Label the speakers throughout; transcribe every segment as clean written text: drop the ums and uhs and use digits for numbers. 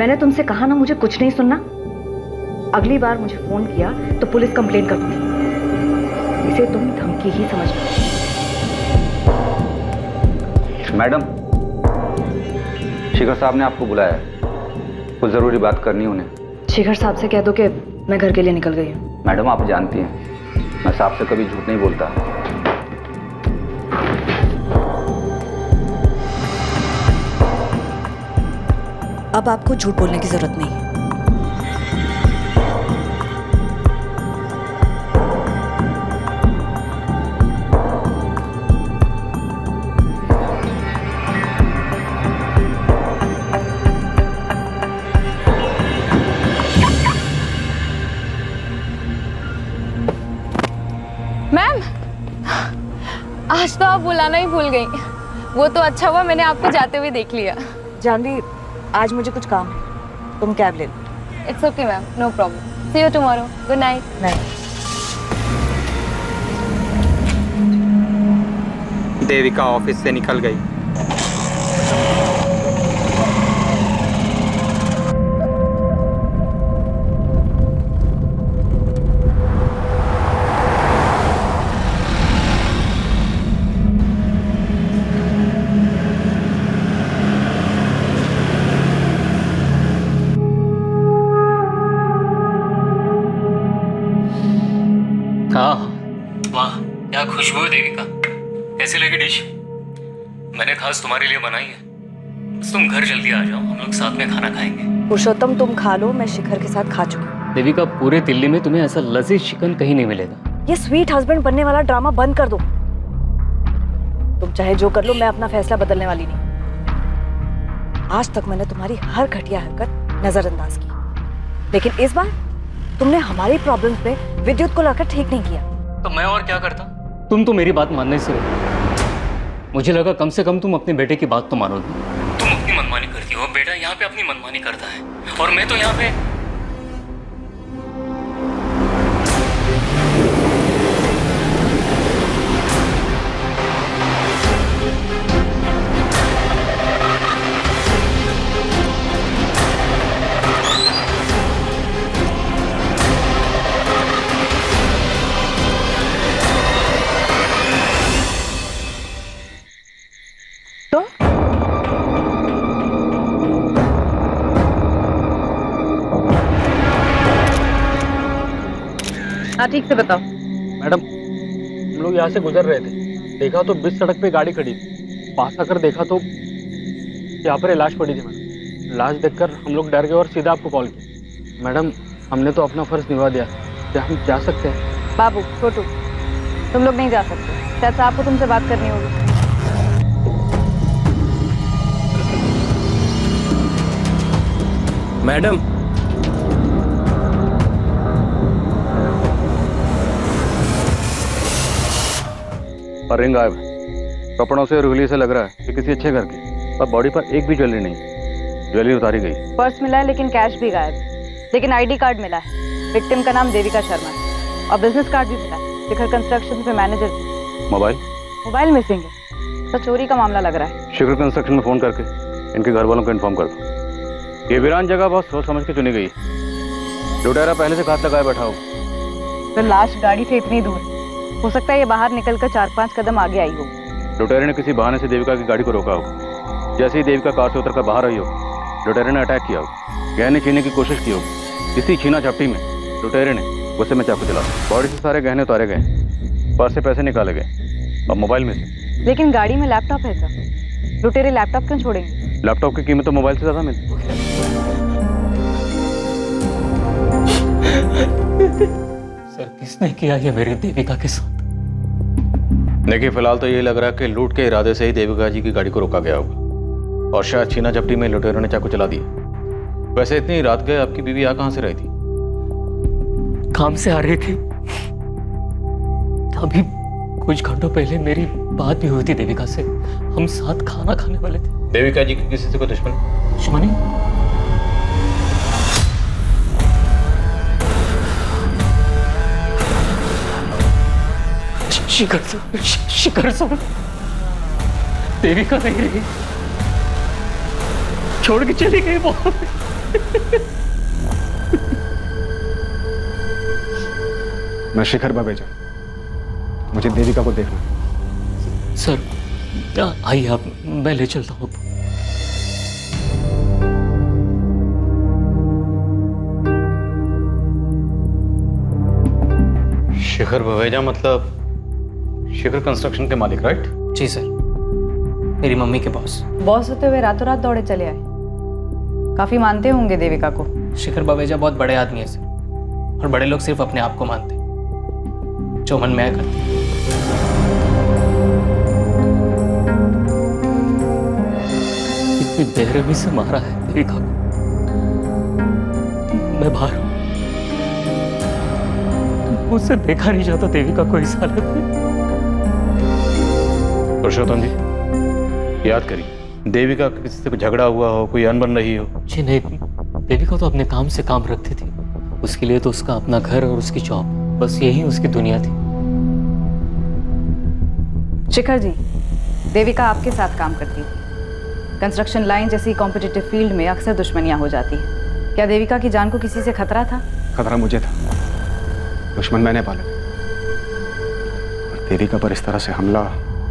Speaker 1: मैंने तुमसे कहा ना मुझे कुछ नहीं सुनना। अगली बार मुझे फोन किया तो पुलिस कंप्लेंट कर दूंगी। इसे तुम धमकी ही समझना।
Speaker 2: मैडम, शिखर साहब ने आपको बुलाया है, कुछ जरूरी बात करनी उन्हें।
Speaker 1: शिखर साहब से कह दो कि मैं घर के लिए निकल गई हूँ।
Speaker 2: मैडम, आप जानती हैं मैं साहब से कभी झूठ नहीं बोलता।
Speaker 1: अब आपको झूठ बोलने की जरूरत नहीं है।
Speaker 3: मैम, आज तो आप बुलाना ही भूल गई। वो तो अच्छा हुआ मैंने आपको जाते हुए देख लिया।
Speaker 1: जानवी, आज मुझे कुछ काम है, तुम कैब ले लो।
Speaker 3: It's okay ma'am, no problem. See you tomorrow. Good night.
Speaker 1: नहीं,
Speaker 4: देविका ऑफिस से निकल गई।
Speaker 5: हाँ, वाह क्या खुशबू है देविका। कैसी लगी डिश? मैंने खास तुम्हारे लिए बनाई है। बस तुम घर जल्दी आ जाओ, हम लोग साथ में खाना खाएंगे।
Speaker 1: पुरुषोत्तम तुम खा लो, मैं शिखर के साथ खा चुकी हूँ।
Speaker 5: देविका, पूरे दिल्ली में तुम्हें ऐसा लजीज चिकन कहीं नहीं मिलेगा।
Speaker 1: ये स्वीट हस्बैंड बनने वाला ड्रामा बंद कर दो। तुम चाहे जो कर लो, मैं अपना फैसला बदलने वाली नहीं। आज तक मैंने तुम्हारी हर घटिया हरकत नजरअंदाज की, लेकिन इस बार तुमने हमारी प्रॉब्लम्स पे विद्युत को लाकर ठीक नहीं किया।
Speaker 5: तो मैं और क्या करता? तुम तो मेरी बात मानने से रोकी। मुझे लगा कम से कम तुम अपने बेटे की बात तो मानोगी। तुम अपनी मनमानी करती हो, बेटा यहाँ पे अपनी मनमानी करता है, और मैं तो यहाँ पे।
Speaker 1: हाँ, ठीक से बताओ।
Speaker 6: मैडम, हम लोग यहाँ से गुजर रहे थे, देखा तो बीच सड़क पे गाड़ी खड़ी थी। पास आकर देखा तो यहाँ पर लाश पड़ी थी। मैडम, लाश देखकर हम लोग डर गए और सीधा आपको कॉल किया। मैडम, हमने तो अपना फर्ज निभा दिया, क्या हम जा सकते हैं?
Speaker 3: बाबू, छोटू, तुम लोग नहीं जा सकते। शायद आपको तुमसे बात करनी होगी।
Speaker 4: मैडम,
Speaker 2: और रिंग गायब है। कपड़ों से और उंगली से लग रहा है कि किसी अच्छे घर की, पर बॉडी पर एक भी ज्वेलरी नहीं। ज्वेलरी उतारी गई।
Speaker 3: पर्स मिला है लेकिन कैश भी गायब है। लेकिन आईडी कार्ड मिला है। विक्टिम का नाम देविका शर्मा है, और बिजनेस कार्ड भी मिला है। शिखर कंस्ट्रक्शन पे मैनेजर थी।
Speaker 2: मोबाइल
Speaker 3: मिसिंग है, तो चोरी का मामला लग रहा है।
Speaker 2: शिखर कंस्ट्रक्शन में फोन करके इनके घर वालों को इन्फॉर्म कर दो। ये वीरान जगह बहुत सोच समझ के चुनी गई। लुटेरा पहले से घात लगाए बैठा हो।
Speaker 3: तो लाश गाड़ी से इतनी दूर, हो सकता है ये बाहर निकलकर 4-5 कदम आगे आई हो।
Speaker 2: लुटेरे ने किसी बहाने से देविका की गाड़ी को रोका हो। जैसे ही देविका कार से उतरकर बाहर आई हो, लुटेरे ने अटैक किया हो। गहने छीनने की कोशिश की हो। इसी छीना झपटी में लुटेरे ने गुस्से में चाकू चला। बॉडी से सारे गहने उतारे गए, पर्स से पैसे निकाले गए, और मोबाइल में से।
Speaker 3: लेकिन गाड़ी में लैपटॉप है सर। लुटेरे लैपटॉप क्यों छोड़ेंगे?
Speaker 2: लैपटॉप की कीमत तो मोबाइल से ज्यादा मिलती।
Speaker 5: सर, किसने किया ये मेरी देविका के साथ?
Speaker 2: देखिए, फिलहाल तो ये लग रहा है कि लूट के इरादे से ही देविका जी की गाड़ी को रोका गया होगा, और शायद छीना झपटी में लुटेरों ने चाकू चला दिया। वैसे इतनी रात गए आपकी बीवी यहाँ कहाँ से रही थी?
Speaker 5: काम से आ रही थी। अभी कुछ घंटों पहले मेरी बात भी हुई थी देविका से। हम साथ खाना खाने वाले थे।
Speaker 2: देविका जी की किसी से कोई
Speaker 5: दुश्मनी? शिखर सर, देविका नहीं रही, छोड़ के चली गई वो।
Speaker 7: मैं शिखर बवेजा, मुझे देविका को देखना है।
Speaker 5: सर आइए आप, मैं ले चलता हूँ।
Speaker 2: शिखर बवेजा मतलब शिखर कंस्ट्रक्शन के मालिक, राइट?
Speaker 8: जी सर, मेरी मम्मी के बॉस।
Speaker 3: बॉस होते हुए रातों रात दौड़े चले आए। काफी मानते होंगे देविका को।
Speaker 8: शिखर बवेजा बहुत बड़े आदमी है सर, और बड़े लोग सिर्फ अपने आप को मानते, जो मन में आया करते।
Speaker 5: इतनी बेरहमी से मारा है देविका को। मैं बाहर हूं, मुझसे देखा नहीं जाता देविका को इस हालत में।
Speaker 2: पुरुषोत्तम जी, याद करिए, देविका का किसी से कोई झगड़ा हुआ हो, कोई अनबन रही हो?
Speaker 5: जी नहीं, देविका तो अपने काम से काम रखती थी। उसके लिए तो उसका अपना घर और उसकी जॉब, बस यही उसकी दुनिया थी।
Speaker 3: शिखर जी, देविका आपके साथ काम करती थी। कंस्ट्रक्शन लाइन जैसी कॉम्पिटिटिव फील्ड में अक्सर दुश्मनियां हो जाती हैं। क्या देविका की जान को किसी से खतरा था?
Speaker 7: खतरा मुझे था, दुश्मन मैंने पाले। और देविका पर इस तरह से हमला,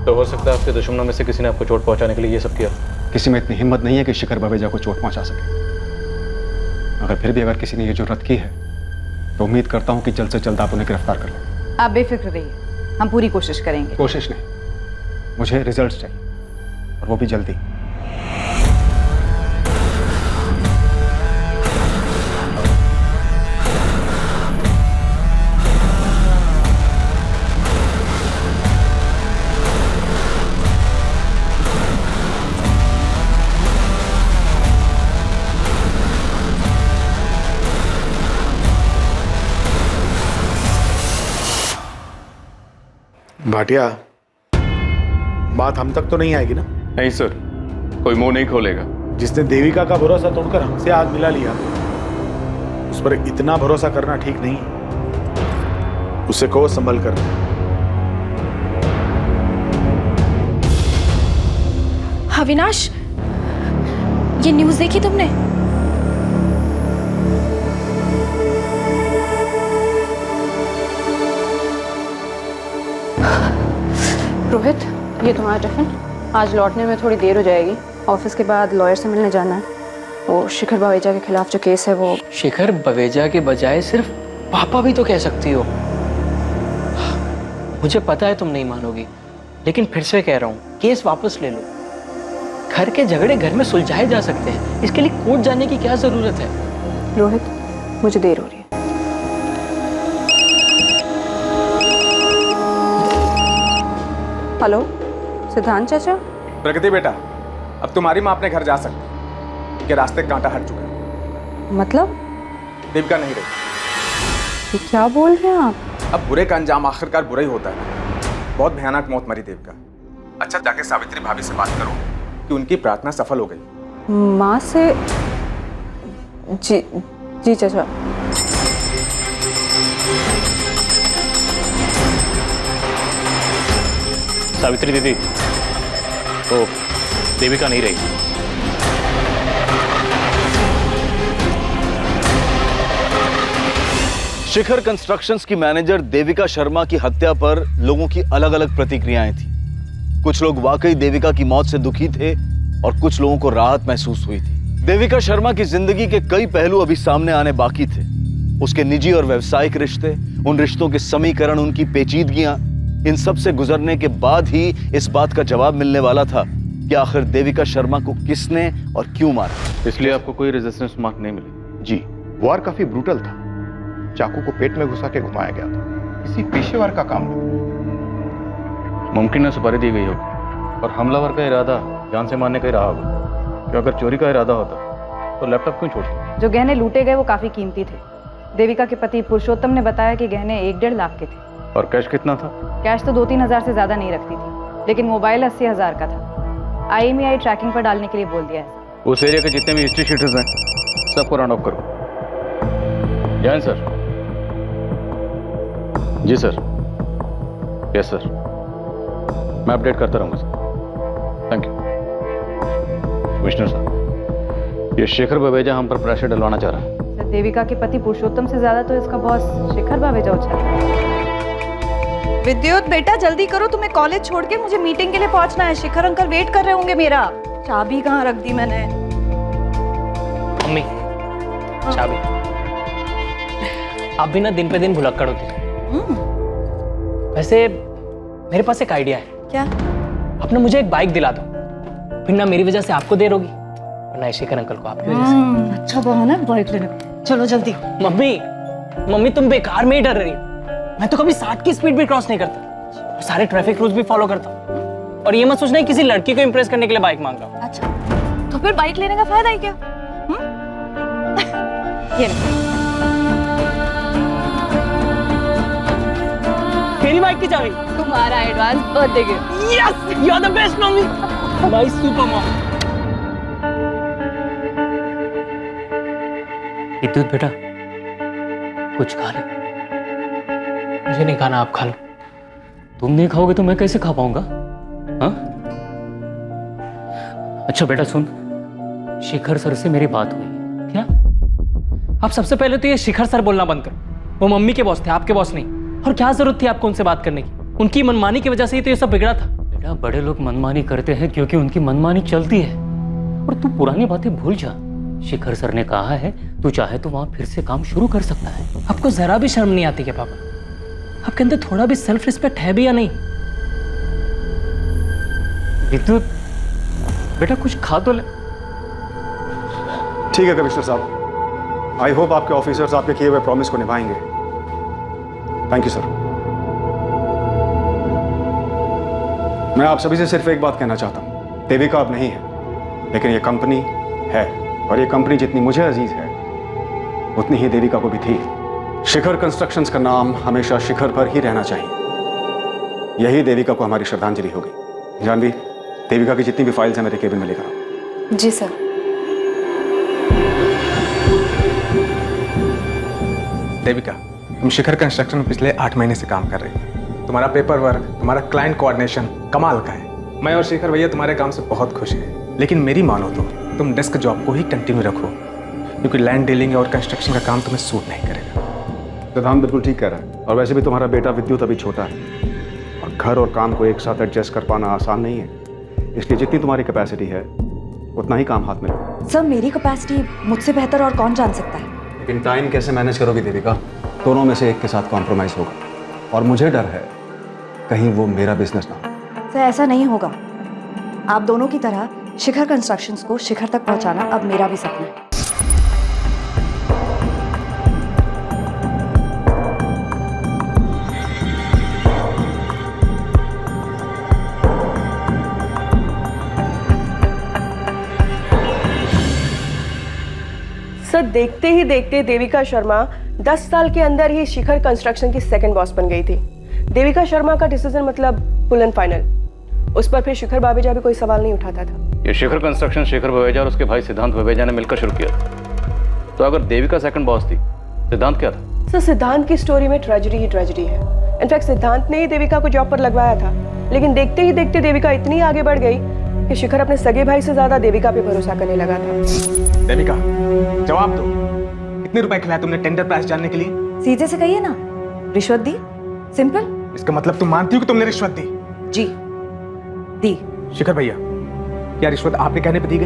Speaker 2: तो हो सकता है आपके दुश्मनों में से किसी ने आपको चोट पहुंचाने के लिए ये सब किया।
Speaker 7: किसी में इतनी हिम्मत नहीं है कि शिखर बवेजा को चोट पहुंचा सके। मगर फिर भी अगर किसी ने ये जुर्रत की है तो उम्मीद करता हूं कि जल्द से जल्द आप उन्हें गिरफ्तार कर लें।
Speaker 3: आप बेफिक्र रहिए, हम पूरी कोशिश करेंगे।
Speaker 7: कोशिश नहीं, मुझे रिजल्ट्स चाहिए, और वो भी जल्दी।
Speaker 9: भाटिया, बात हम तक तो नहीं आएगी ना?
Speaker 10: नहीं सर, कोई मुंह नहीं खोलेगा।
Speaker 9: जिसने देविका का भरोसा तोड़कर हमसे हाथ मिला लिया, उस पर इतना भरोसा करना ठीक नहीं। उसे को संभल कर।
Speaker 11: अविनाश, ये न्यूज़ देखी तुमने?
Speaker 3: रोहित, ये तुम्हारा टिफिन। आज लौटने में थोड़ी देर हो जाएगी। ऑफिस के बाद लॉयर से मिलने जाना है। वो शिखर बवेजा के खिलाफ जो केस है वो।
Speaker 8: शिखर बवेजा के बजाय सिर्फ पापा भी तो कह सकती हो। मुझे पता है तुम नहीं मानोगी, लेकिन फिर से कह रहा हूँ, केस वापस ले लो। घर के झगड़े घर में सुलझाए जा सकते हैं, इसके लिए कोर्ट जाने की क्या जरूरत है?
Speaker 3: रोहित, मुझे देर हो रही है। हेलो, सिद्धांत चाचा।
Speaker 4: प्रगति बेटा, अब तुम्हारी माँ अपने घर जा सकती है। रास्ते कांटा हट चुका है।
Speaker 3: मतलब?
Speaker 4: देविका नहीं रही।
Speaker 3: ये क्या बोल रहे हैं आप?
Speaker 4: अब बुरे का अंजाम आखिरकार बुरा ही होता है। बहुत भयानक मौत मरी देविका। अच्छा, जाके सावित्री भाभी से बात करो कि उनकी प्रार्थना सफल हो गई।
Speaker 3: माँ से? जी जी चाचा।
Speaker 2: सावित्री दीदी, तो देविका नहीं रही।
Speaker 12: शिखर कंस्ट्रक्शंस की मैनेजर देविका शर्मा की हत्या पर लोगों की अलग अलग प्रतिक्रियाएं थी। कुछ लोग वाकई देविका की मौत से दुखी थे और कुछ लोगों को राहत महसूस हुई थी। देविका शर्मा की जिंदगी के कई पहलू अभी सामने आने बाकी थे। उसके निजी और व्यावसायिक रिश्ते, उन रिश्तों के समीकरण, उनकी पेचीदगियां, इन सब से गुजरने के बाद ही इस बात का जवाब मिलने वाला था कि आखिर देविका शर्मा को किसने और क्यों मारा।
Speaker 2: इसलिए आपको कोई रेजिस्टेंस मार्क नहीं मिली?
Speaker 10: जी, वार काफी ब्रूटल था। चाकू को पेट में घुसा के घुमाया गया था। किसी पेशेवर का काम नहीं।
Speaker 2: मुमकिन है सुपारी दी गई हो और हमलावर का इरादा जान से मारने का ही रहा होगा। कि अगर चोरी का इरादा होता तो लैपटॉप क्यों छोड़ते?
Speaker 3: जो गहने लूटे गए वो काफी कीमती थे। देविका के पति पुरुषोत्तम ने बताया कि गहने 1-1.5 लाख के थे।
Speaker 2: और कैश कितना था?
Speaker 3: कैश तो 2-3 हज़ार से ज्यादा नहीं रखती थी, लेकिन मोबाइल 80 हज़ार का था। IMEI ट्रैकिंग पर डालने के लिए बोल दिया है।
Speaker 2: उस एरिया के जितने भी हिस्ट्री शीटर्स हैं सबको राउंड ऑफ करो। जैन सर। जी सर। यस सर, मैं अपडेट करता रहूंगा सर। Thank you. कमिश्नर साहब, ये शेखर बवेजा हम पर प्रेशर डलवाना चाह रहा है।
Speaker 3: सर, देविका के पति पुरुषोत्तम से ज्यादा तो इसका बॉस शिखर बावेजा उछल रहा है।
Speaker 1: विद्युत बेटा जल्दी करो, तुम्हें कॉलेज छोड़ के मुझे मीटिंग के लिए पहुंचना है। शिखर अंकल वेट कर रहे होंगे मेरा। चाबी कहाँ रख दी मैंने?
Speaker 8: मम्मी, चाबी। आप भी ना दिन पे दिन भुलक्कड़ होती है। वैसे मेरे पास एक आइडिया है।
Speaker 1: क्या?
Speaker 8: आप ना मुझे एक बाइक दिला दो, फिर ना मेरी वजह से आपको देर होगी और ना शेखर अंकल को आपकी वजह से।
Speaker 1: अच्छा बहाना है बाइक लेने का। चलो जल्दी।
Speaker 8: मम्मी तुम बेकार में ही डर रही हो। मैं तो कभी 60 की स्पीड भी क्रॉस नहीं करता और सारे ट्रैफिक रूल्स भी फॉलो करता हूँ। और ये मत सोचना किसी लड़की को इंप्रेस करने के लिए बाइक मांग रहा हूँ।
Speaker 1: अच्छा तो फिर बाइक लेने का फायदा ही क्या? ये
Speaker 8: मेरी बाइक की चाबी।
Speaker 1: तुम्हारा advance birthday gift.
Speaker 8: Yes, you are the best mummy, my super mom.
Speaker 5: Vidyut बेटा, कुछ खा ले।
Speaker 8: मुझे नहीं खाना, आप खा लो।
Speaker 5: तुम नहीं खाओगे तो मैं कैसे खा पाऊंगा? हाँ? अच्छा बेटा सुन, शिखर सर से मेरी बात हुई। क्या?
Speaker 8: आप सबसे पहले तो ये शिखर सर बोलना बंद करो। वो मम्मी के बॉस थे, आपके बॉस नहीं। और क्या जरूरत थी आपको उनसे बात करने की? उनकी मनमानी की वजह से ही तो ये सब बिगड़ा था।
Speaker 5: बेटा, बड़े लोग मनमानी करते हैं क्योंकि उनकी मनमानी चलती है। और तू पुरानी बातें भूल जा। शिखर सर ने कहा है तू चाहे तो वहां फिर से काम शुरू कर सकता है।
Speaker 8: आपको जरा भी शर्म नहीं आती क्या पापा? आपके अंदर थोड़ा भी सेल्फ रिस्पेक्ट है भी या नहीं?
Speaker 5: विद्युत बेटा, कुछ खा तो ले।
Speaker 7: ठीक है कमिश्नर साहब, आई होप आपके ऑफिसर्स आपके किए हुए प्रॉमिस को निभाएंगे। Thank you sir. मैं आप सभी से सिर्फ एक बात कहना चाहता हूं, देविका अब नहीं है, लेकिन ये कंपनी है, और ये कंपनी जितनी मुझे अजीज है उतनी ही देविका को भी थी। शिखर कंस्ट्रक्शंस का नाम हमेशा शिखर पर ही रहना चाहिए। यही देविका को हमारी श्रद्धांजलि होगी। जानवी, देविका की जितनी भी फाइल्स हैं मेरे केबिन में लेकर आओ।
Speaker 11: जी सर।
Speaker 4: देविका, तुम शिखर कंस्ट्रक्शन में पिछले 8 महीने से काम कर रही हो। तुम्हारा पेपर वर्क, तुम्हारा क्लाइंट कोऑर्डिनेशन कमाल का है। मैं और शेखर भैया तुम्हारे काम से बहुत खुश हैं। लेकिन मेरी मानो तो तुम डेस्क जॉब को ही कंटिन्यू रखो, क्योंकि लैंड डीलिंग और कंस्ट्रक्शन का काम तुम्हें सूट नहीं करेगा।
Speaker 7: सिद्धांत बिल्कुल ठीक कह रहा है, और वैसे भी तुम्हारा बेटा विद्युत अभी छोटा है और घर और काम को एक साथ एडजस्ट कर पाना आसान नहीं है। इसलिए जितनी तुम्हारी कैपेसिटी है उतना ही काम हाथ में लो।
Speaker 1: सर, मेरी कैपेसिटी मुझसे बेहतर और कौन जान सकता है?
Speaker 7: लेकिन टाइम कैसे मैनेज करोगी देविका? दोनों में से एक के साथ कॉम्प्रोमाइज होगा, और मुझे डर है कहीं वो मेरा बिजनेस ना हो।
Speaker 1: सर, ऐसा नहीं होगा। आप दोनों की तरह शिखर कंस्ट्रक्शंस को शिखर तक पहुंचाना अब मेरा भी सपना है।
Speaker 13: सर, देखते ही देखते देविका शर्मा 10 साल के अंदर ही शिखर कंस्ट्रक्शन की सेकंड बॉस बन गई थी। देविका शर्मा का डिसीजन मतलब फुल एंड फाइनल। उस पर फिर शिखर बावेजा भी कोई सवाल नहीं उठाता था।
Speaker 2: ये शिखर कंस्ट्रक्शन शेखर बवेजा और उसके भाई सिद्धांत बवेजा ने मिलकर शुरू किया था। तो अगर देविका सेकंड बॉस थी, सिद्धांत क्या था?
Speaker 13: सर, सिद्धांत की स्टोरी में ट्रेजेडी ही ट्रेजेडी है। इनफैक्ट सिद्धांत ने ही देविका को जॉब पर लगवाया था, लेकिन देखते ही देखते देविका इतनी आगे बढ़ गई कि शिखर अपने सगे भाई से ज्यादा देविका पे भरोसा करने लगा था।
Speaker 4: देविका, जवाब दो, कितने रुपए खिलाए तुमने टेंडर प्राइस जानने के लिए?
Speaker 1: सीधे से कहिए ना, रिश्वत दी। सिंपल।
Speaker 4: इसका मतलब तुम मानती हो कि तुमने रिश्वत दी?
Speaker 1: जी, दी।
Speaker 4: शिखर भैया, क्या रिश्वत आपके कहने पर दी गई?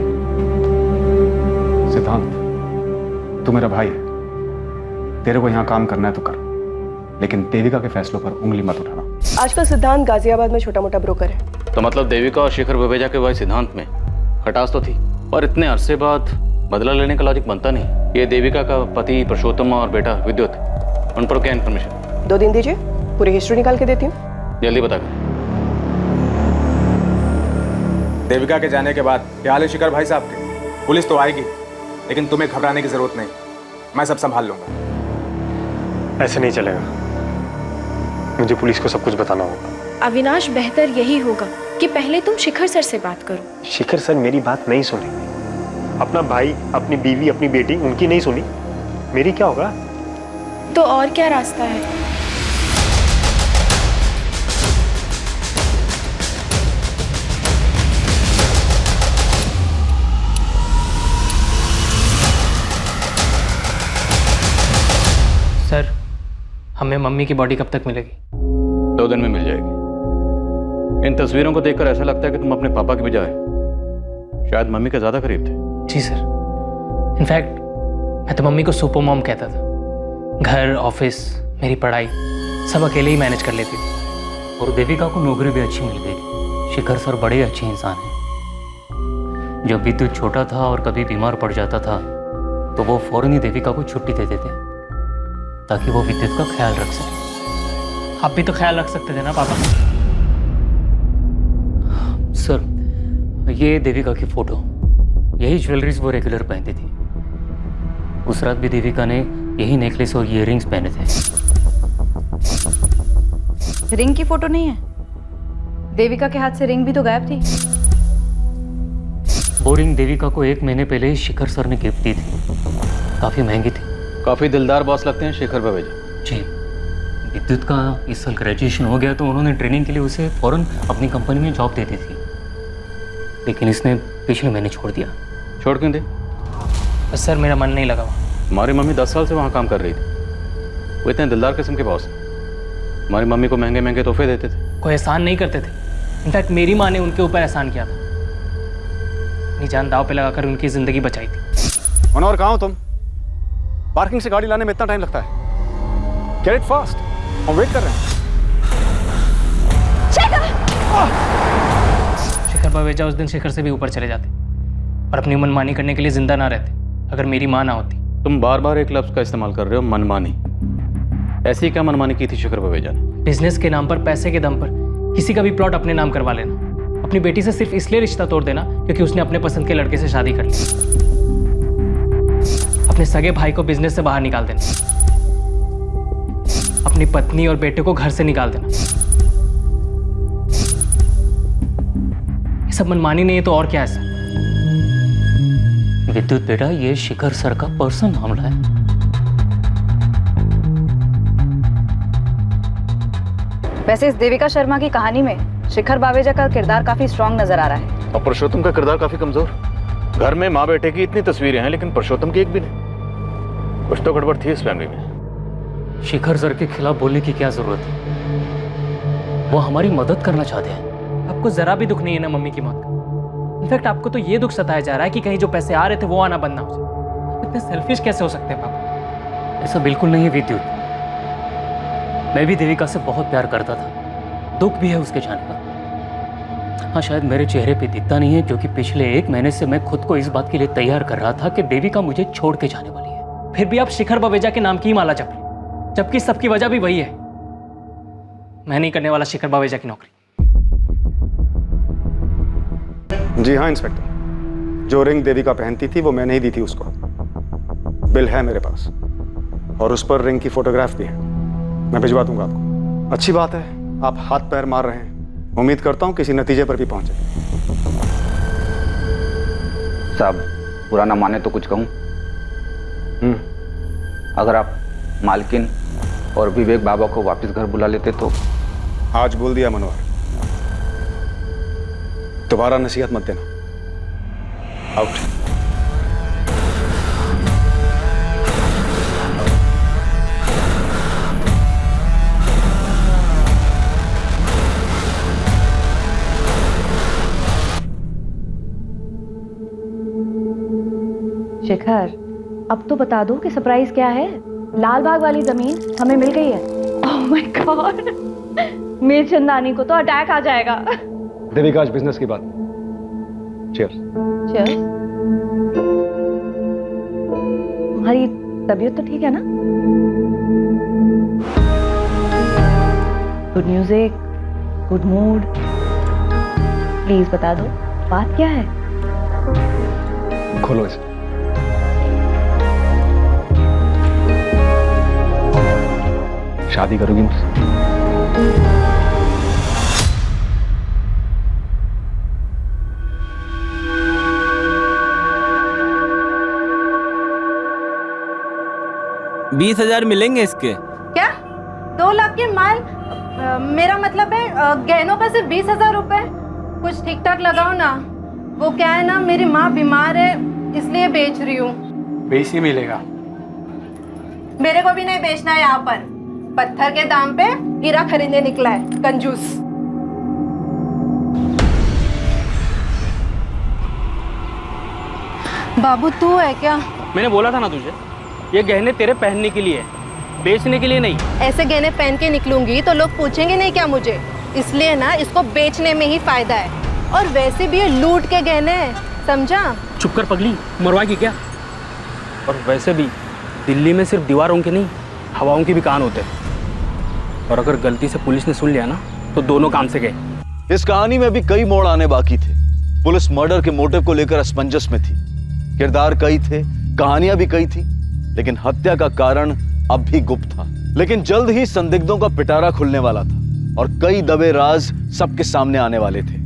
Speaker 7: सिद्धांत, तू मेरा भाई है, तेरे को यहाँ काम करना है तो कर, लेकिन देविका के फैसलों पर उंगली मत उठाना।
Speaker 13: आजकल सिद्धांत गाजियाबाद में छोटा मोटा ब्रोकर है।
Speaker 2: तो मतलब देविका और शेखर बवेजा के भाई सिद्धांत में खटास तो थी, पर इतने अरसे बाद बदला लेने का लॉजिक बनता नहीं। ये देविका का पति पुरुषोत्तम और बेटा विद्युत, उन पर क्या इन्फॉर्मेशन?
Speaker 13: 2 दिन दीजिए, पूरी हिस्ट्री निकाल के देती हूँ।
Speaker 2: जल्दी बता कर।
Speaker 4: देविका के जाने के बाद क्या हाल है शिखर भाई साहब के? पुलिस तो आएगी, लेकिन तुम्हें घबराने की जरूरत नहीं, मैं सब संभाल लूंगा।
Speaker 6: ऐसे नहीं चलेगा, मुझे पुलिस को सब कुछ बताना होगा।
Speaker 11: अविनाश, बेहतर यही होगा कि पहले तुम शिखर सर से बात करो।
Speaker 6: शिखर सर मेरी बात नहीं सुनेंगे। अपना भाई, अपनी बीवी, अपनी बेटी, उनकी नहीं सुनी, मेरी क्या होगा?
Speaker 11: तो और क्या रास्ता है?
Speaker 8: हमें मम्मी की बॉडी कब तक मिलेगी?
Speaker 2: 2 दिन में मिल जाएगी। इन तस्वीरों को देखकर ऐसा लगता है कि तुम अपने पापा के बजाय शायद मम्मी के ज्यादा करीब थे।
Speaker 8: जी सर, इनफैक्ट मैं तो मम्मी को सुपर मॉम कहता था। घर, ऑफिस, मेरी पढ़ाई सब अकेले ही मैनेज कर लेती थी।
Speaker 5: और देविका को नौकरी भी अच्छी मिल गई थी। शिखर सर बड़े अच्छे इंसान हैं। जब विद्युत छोटा था और कभी बीमार पड़ जाता था तो वो फौरन ही देविका को छुट्टी दे देते ताकि वो विद्युत का ख्याल रख सके।
Speaker 8: आप भी तो ख्याल रख सकते थे ना पापा।
Speaker 5: सर, ये देविका की फोटो, यही ज्वेलरीज वो रेगुलर पहनती थी। उस रात भी देविका ने यही नेकलेस और ईयररिंग्स पहने थे।
Speaker 3: रिंग की फोटो नहीं है? देविका के हाथ से रिंग भी तो गायब थी।
Speaker 5: वो रिंग देविका को 1 महीने पहले ही शिखर सर ने गिफ्ट दी थी। काफी महंगी थी।
Speaker 2: काफी दिलदार बॉस लगते हैं शेखर बवेजा
Speaker 5: जी। विद्युत का इस साल ग्रेजुएशन हो गया तो उन्होंने ट्रेनिंग के लिए उसे फौरन अपनी कंपनी में जॉब दे दी थी, लेकिन इसने पिछले महीने छोड़ दिया।
Speaker 2: छोड़ क्यों दे?
Speaker 8: बस सर, मेरा मन नहीं लगा।
Speaker 2: हमारी मम्मी 10 साल से वहाँ काम कर रही थी। वो इतने दिलदार किस्म के बॉस हैं। हमारी मम्मी को महंगे महंगे तोहफे देते थे।
Speaker 8: कोई एहसान नहीं करते थे। इनफैक्ट मेरी माँ ने उनके ऊपर एहसान किया था। अपनी जान दाव पे लगाकर उनकी जिंदगी बचाई थी।
Speaker 7: मनोहर, कहाँ हो तुम? पार्किंग से गाड़ी लाने में इतना टाइम लगता है? गेट इट फास्ट, हम वेट कर रहे हैं।
Speaker 8: शिखर बवेजा उस दिन शिखर से भी ऊपर चले जाते और अपनी मनमानी करने के लिए जिंदा ना रहते अगर मेरी माँ ना होती।
Speaker 2: तुम बार बार एक लफ्ज का इस्तेमाल कर रहे हो, मनमानी। ऐसी क्या मनमानी की थी शिखर बवेजा ने?
Speaker 8: बिजनेस के नाम पर, पैसे के दम पर किसी का भी प्लॉट अपने नाम करवा लेना, अपनी बेटी से सिर्फ इसलिए रिश्ता तोड़ देना क्योंकि उसने अपने पसंद के लड़के से शादी कर ली, अपने सगे भाई को बिजनेस से बाहर निकाल देना, अपनी पत्नी और बेटे को घर से निकाल देना। ये सब मनमानी नहीं है तो और क्या है सर?
Speaker 5: विद्युत बेटा, ये शिखर सर का पर्सनल मामला है।
Speaker 3: वैसे इस देविका शर्मा की कहानी में शिखर बावेजा का किरदार काफी स्ट्रांग नजर आ रहा है।
Speaker 2: और पुरुषोत्तम का किरदार काफी कमजोर। घर में माँ बेटे की इतनी तस्वीरें हैं लेकिन पुरुषोत्तम की एक भी नहीं। कुछ तो गड़बड़ थी इस फैमिली में।
Speaker 5: शिखर सर के खिलाफ बोलने की क्या जरूरत है? वो हमारी मदद करना चाहते हैं।
Speaker 8: आपको जरा भी दुख नहीं है ना मम्मी की मौत का? इनफैक्ट आपको तो ये दुख सताया जा रहा है कि कहीं जो पैसे आ रहे थे वो आना बंद ना हो जाए। इतने सेल्फिश कैसे हो सकते हैं पापा?
Speaker 5: ऐसा बिल्कुल नहीं है विद्युत। मैं भी देविका से बहुत प्यार करता था, दुख भी है उसके जाने का। हाँ, शायद मेरे चेहरे पे दिखता नहीं है क्योंकि पिछले 1 महीने से मैं खुद को इस बात के लिए तैयार कर रहा था कि देविका मुझे छोड़ के जाने वाली है।
Speaker 8: फिर भी आप शिखर बवेजा के नाम की ही माला जप रहे, जबकि सबकी वजह भी वही है। मैं नहीं करने वाला शिखर बवेजा की नौकरी।
Speaker 7: जी हाँ इंस्पेक्टर, जो रिंग देविका पहनती थी वो मैंने ही दी थी उसको। बिल है मेरे पास और उस पर रिंग की फोटोग्राफ भी है। मैं भिजवा दूंगा आपको। अच्छी बात है, आप हाथ पैर मार रहे हैं। उम्मीद करता हूं किसी नतीजे पर भी पहुंचे।
Speaker 14: साहब, बुरा ना माने तो कुछ कहूं? अगर आप मालकिन और विवेक बाबा को वापस घर बुला लेते तो।
Speaker 7: आज बोल दिया मनोहर, दोबारा नसीहत मत देना। आउट।
Speaker 1: शिखर, अब तो बता दो कि सरप्राइज क्या है। लाल बाग वाली जमीन हमें मिल गई है। Oh my God, Mir Chandani को तो अटैक आ जाएगा।
Speaker 7: देविका, आज बिजनेस की बात। चीयर्स।
Speaker 1: चीयर्स। तुम्हारी तबीयत तो ठीक है ना? Good music, good mood. Please बता दो, बात क्या है?
Speaker 7: खोलो इसे। शादी करोगी मुझसे?
Speaker 15: $20,000 मिलेंगे इसके।
Speaker 16: क्या? 2 लाख के माल? मेरा मतलब है गहनों पर सिर्फ 20,000 रुपए। कुछ ठीक ठाक लगाओ ना। वो क्या है ना, मेरी माँ बीमार है इसलिए बेच रही हूँ।
Speaker 4: बेच ही मिलेगा।
Speaker 16: मेरे को भी नहीं बेचना है यहाँ पर। पत्थर के दाम पे हीरा खरीदने निकला है, कंजूस। बाबू तू है क्या?
Speaker 6: मैंने बोला था ना तुझे, ये गहने तेरे पहनने के लिए है, बेचने के लिए नहीं।
Speaker 16: ऐसे गहने पहन के निकलूंगी तो लोग पूछेंगे नहीं क्या मुझे, इसलिए ना इसको बेचने में ही फायदा है। और वैसे भी ये लूट के गहने हैं, समझा?
Speaker 6: चुप कर पगली, मरवाएगी क्या? और वैसे भी दिल्ली में सिर्फ दीवारों के नहीं, हवाओं के भी कान होते हैं। और अगर गलती से पुलिस ने सुन लिया ना तो दोनों काम से गए।
Speaker 12: इस कहानी में भी कई मोड़ आने बाकी थे। पुलिस मर्डर के मोटिव को लेकर असमंजस में थी। किरदार कई थे, कहानियां भी कई थी, लेकिन हत्या का कारण अब भी गुप्त था। लेकिन जल्द ही संदिग्धों का पिटारा खुलने वाला था और कई दबे राज सबके सामने आने वाले थे।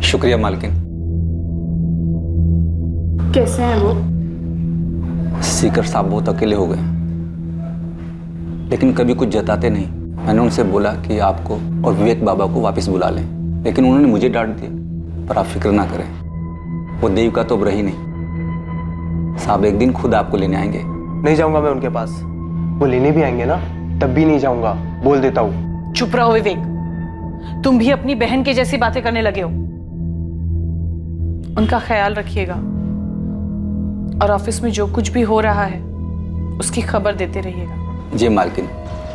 Speaker 14: शुक्रिया मालकिन।
Speaker 13: कैसे हैं वो?
Speaker 14: सीकर साहब बहुत अकेले हो गए, लेकिन कभी कुछ जताते नहीं। मैंने उनसे बोला कि आपको और विवेक बाबा को वापस बुला लें, लेकिन उन्होंने मुझे डांट दिया। पर आप फिक्र ना करें, वो देविका तो अब रही नहीं। साहब एक दिन खुद आपको लेने आएंगे।
Speaker 15: नहीं जाऊंगा मैं उनके पास। वो लेने भी आएंगे ना, तब भी नहीं जाऊंगा, बोल देता हूँ।
Speaker 17: चुप रहो विवेक, तुम भी अपनी बहन की जैसी बातें करने लगे हो। उनका ख्याल रखिएगा और ऑफिस में जो कुछ भी हो रहा है उसकी खबर देते रहिएगा।
Speaker 14: जी मालकिन।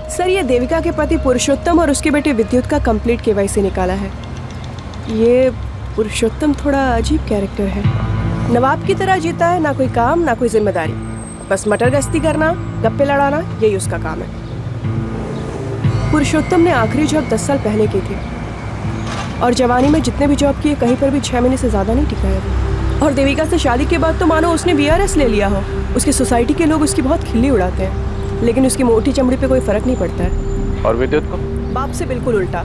Speaker 13: सर, ये देविका के पति पुरुषोत्तम और उसके बेटे विद्युत का कंप्लीट केवाईसी निकाला है। ये पुरुषोत्तम थोड़ा अजीब कैरेक्टर है। नवाब की तरह जीता है, ना कोई काम ना कोई जिम्मेदारी, बस मटर गश्ती करना, गप्पे लड़ाना, यही उसका काम है। पुरुषोत्तम ने आखिरी जॉब 10 साल पहले की थी और जवानी में जितने भी जॉब किए कहीं पर भी 6 महीने से ज़्यादा नहीं टिका है वो। और देविका से शादी के बाद तो मानो उसने VRS ले लिया हो। उसकी सोसाइटी के लोग उसकी बहुत खिल्ली उड़ाते हैं, लेकिन उसकी मोटी चमड़ी पे कोई फर्क नहीं पड़ता है।
Speaker 2: और विद्युत को?
Speaker 13: बाप से बिल्कुल उल्टा।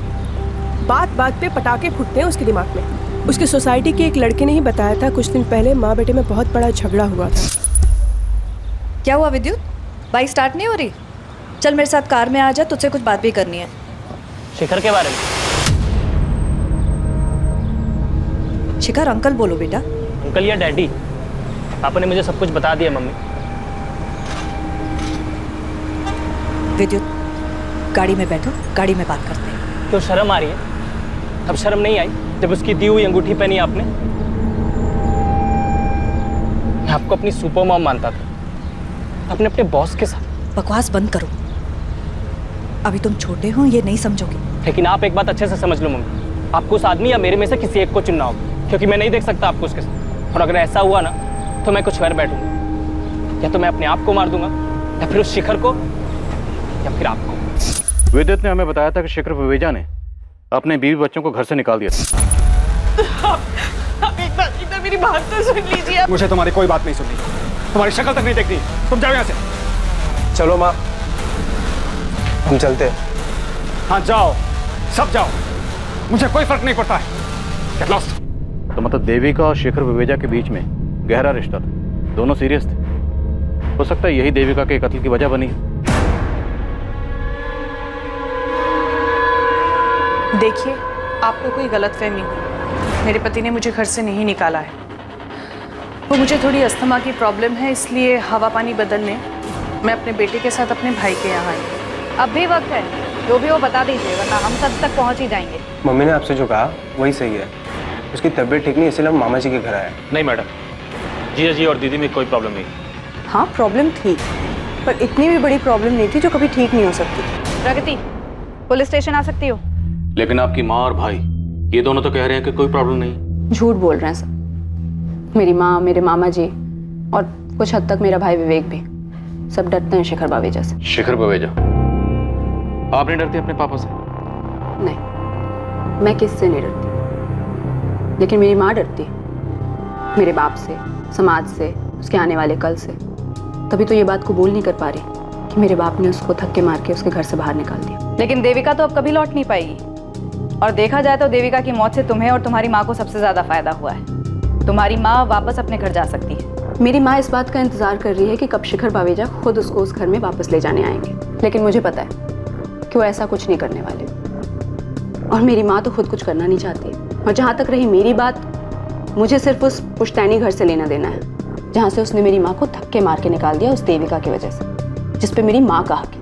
Speaker 13: बात बात पे पटाखे फूटते हैं उसके दिमाग में। उसकी सोसाइटी के एक लड़के ने ही बताया था कुछ दिन पहले माँ बेटे में बहुत बड़ा झगड़ा हुआ था।
Speaker 1: क्या हुआ विद्युत? बाइक स्टार्ट नहीं हो रही? चल मेरे साथ कार में आ जा, तुझसे कुछ बात भी करनी है।
Speaker 6: शिखर के बारे में?
Speaker 1: शिखर अंकल बोलो बेटा।
Speaker 6: अंकल या डैडी? पापा ने मुझे सब कुछ बता दिया मम्मी।
Speaker 1: विद्युत, गाड़ी में बैठो, गाड़ी में बात करते हैं।
Speaker 6: क्यों शर्म आ रही है? अब शर्म नहीं आई जब उसकी दी हुई अंगूठी पहनी आपने? मैं आपको अपनी सुपर मॉम मानता था, अपने अपने बॉस के साथ।
Speaker 1: बकवास बंद करो, अभी तुम छोटे हो, ये नहीं समझोगे।
Speaker 6: लेकिन आप एक बात अच्छे से समझ लो मम्मी, आपको उस आदमी या मेरे में से किसी एक को चुनना होगा, क्योंकि मैं नहीं देख सकता आपको उसके साथ। और अगर ऐसा हुआ ना तो मैं कुछ कर बैठूंगा, या तो मैं अपने आप को मार दूंगा, या फिर उस शिखर को, या फिर आपको।
Speaker 2: विद्युत ने हमें बताया था कि शिखर विवेजा ने अपने बीवी बच्चों को घर से निकाल दिया था।
Speaker 17: आप एक बार मेरी बात तो सुन लीजिए।
Speaker 7: मुझे तुम्हारी कोई बात नहीं सुननी, तुम्हारी शक्ल तक नहीं देखनी। तुम जाओ यहाँ से।
Speaker 15: चलो माँ, हम चलते हैं।
Speaker 7: हाँ जाओ, सब जाओ, मुझे कोई फर्क नहीं पड़ता है। Get lost।
Speaker 2: तो मतलब देविका और शिखर विवेजा के बीच में गहरा रिश्ता था, दोनों सीरियस थे। हो सकता है यही देविका के कत्ल की वजह बनी है।
Speaker 17: देखिए, आपको कोई गलतफहमी हुई। मेरे पति ने मुझे घर से नहीं निकाला है। वो मुझे थोड़ी अस्थमा की प्रॉब्लम है, इसलिए हवा पानी बदलने मैं अपने बेटे के साथ अपने भाई के यहाँ आई।
Speaker 3: अब भी वक्त है, जो भी वो बता दीजिए, वरना हम सब तक पहुँच ही जाएंगे।
Speaker 15: मम्मी ने आपसे जो कहा वही सही है। उसकी तबीयत ठीक नहीं, इसलिए हम मामा जी के घर आए।
Speaker 6: नहीं मैडम, जीजा जी और दीदी में कोई प्रॉब्लम नहीं।
Speaker 13: हाँ प्रॉब्लम थी, पर इतनी भी बड़ी प्रॉब्लम नहीं थी जो कभी ठीक नहीं हो सकती।
Speaker 3: प्रगति, पुलिस स्टेशन आ सकती हो?
Speaker 2: लेकिन आपकी माँ और भाई ये दोनों तो कह रहे हैं कि कोई प्रॉब्लम नहीं।
Speaker 18: झूठ बोल रहे हैं सब। मेरी माँ, मेरे मामा जी और कुछ हद तक मेरा भाई विवेक भी, सब डरते हैं शिखर बावेजा से।
Speaker 2: शिखर बावेजा? आप नहीं डरती अपने पापा से?
Speaker 18: नहीं, मैं किससे नहीं डरती, लेकिन मेरी माँ डरती है, मेरे बाप से, समाज से, उसके आने वाले कल से। तभी तो ये बात कबूल नहीं कर पा रही कि मेरे बाप ने उसको धक्के मार के उसके घर से बाहर निकाल दिया।
Speaker 3: लेकिन देविका तो अब कभी लौट नहीं पाएगी, और देखा जाए तो देविका की मौत से तुम्हें और तुम्हारी माँ को सबसे ज्यादा फायदा हुआ है। तुम्हारी माँ वापस अपने घर जा सकती है।
Speaker 18: मेरी माँ इस बात का इंतजार कर रही है कि कब शिखर बावेजा खुद उसको उस घर में वापस ले जाने आएंगे, लेकिन मुझे पता है कि वो ऐसा कुछ नहीं करने वाले। और मेरी माँ तो खुद कुछ करना नहीं चाहती। और जहाँ तक रही मेरी बात, मुझे सिर्फ उस पुश्तैनी घर से लेना देना है जहाँ से उसने मेरी माँ को धक्के मार के निकाल दिया उस देविका की वजह से, जिस पे मेरी माँ का हक है।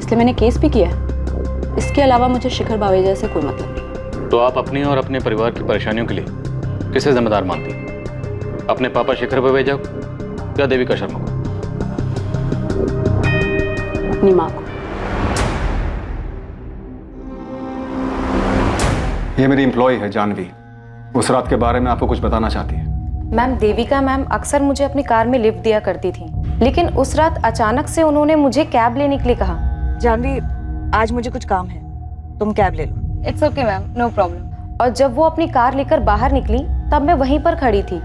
Speaker 18: इसलिए मैंने केस भी किया है। इसके अलावा मुझे शिखर बावेजा से कोई मतलब नहीं।
Speaker 2: तो आप अपनी और अपने परिवार की परेशानियों के लिए किसे जिम्मेदार मानती हैं? अपने पापा शिखर बावेजा को या देविका शर्मा को?
Speaker 18: अपनी माँ को।
Speaker 7: ये मेरी एम्प्लॉय है जानवी। उस रात के बारे में आपको कुछ बताना चाहती है।
Speaker 19: मैम, देविका मैम अक्सर मुझे अपनी कार में लिफ्ट दिया करती थी, लेकिन उस रात अचानक से उन्होंने मुझे कैब लेने के लिए कहा।
Speaker 1: जानवी, आज मुझे कुछ काम है, तुम कैब ले लो।
Speaker 19: It's okay ma'am, no problem. और जब वो अपनी कार लेकर बाहर निकली तब मैं वहीं पर खड़ी थी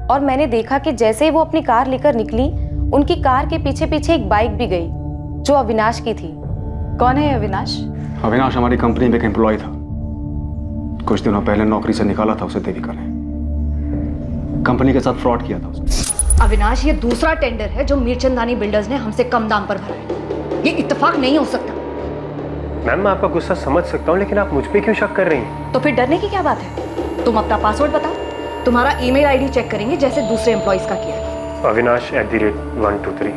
Speaker 19: और मैंने देखा कि जैसे ही वो अपनी कार लेकर निकली, उनकी कार के पीछे पीछे एक बाइक भी गई जो अविनाश की थी।
Speaker 3: कौन है अविनाश?
Speaker 7: अविनाश हमारी कंपनी में एक एम्प्लॉय था। कुछ दिनों पहले नौकरी से निकाला था उसे देविका ने। कंपनी के साथ फ्रॉड किया था उसने।
Speaker 1: अविनाश, ये दूसरा टेंडर है जो मीरचंदानी बिल्डर्स ने हमसे कम दाम पर भरा है। ये इत्तेफाक नहीं हो सकता।
Speaker 15: मैम, मैं आपका गुस्सा समझ सकता हूँ, लेकिन आप मुझ पे क्यों शक कर रही हैं?
Speaker 1: तो फिर डरने की क्या बात है? तुम अपना पासवर्ड बताओ, तुम्हारा ईमेल आईडी चेक करेंगे जैसे दूसरे एम्प्लॉइज का किया है।
Speaker 15: Avinash@123।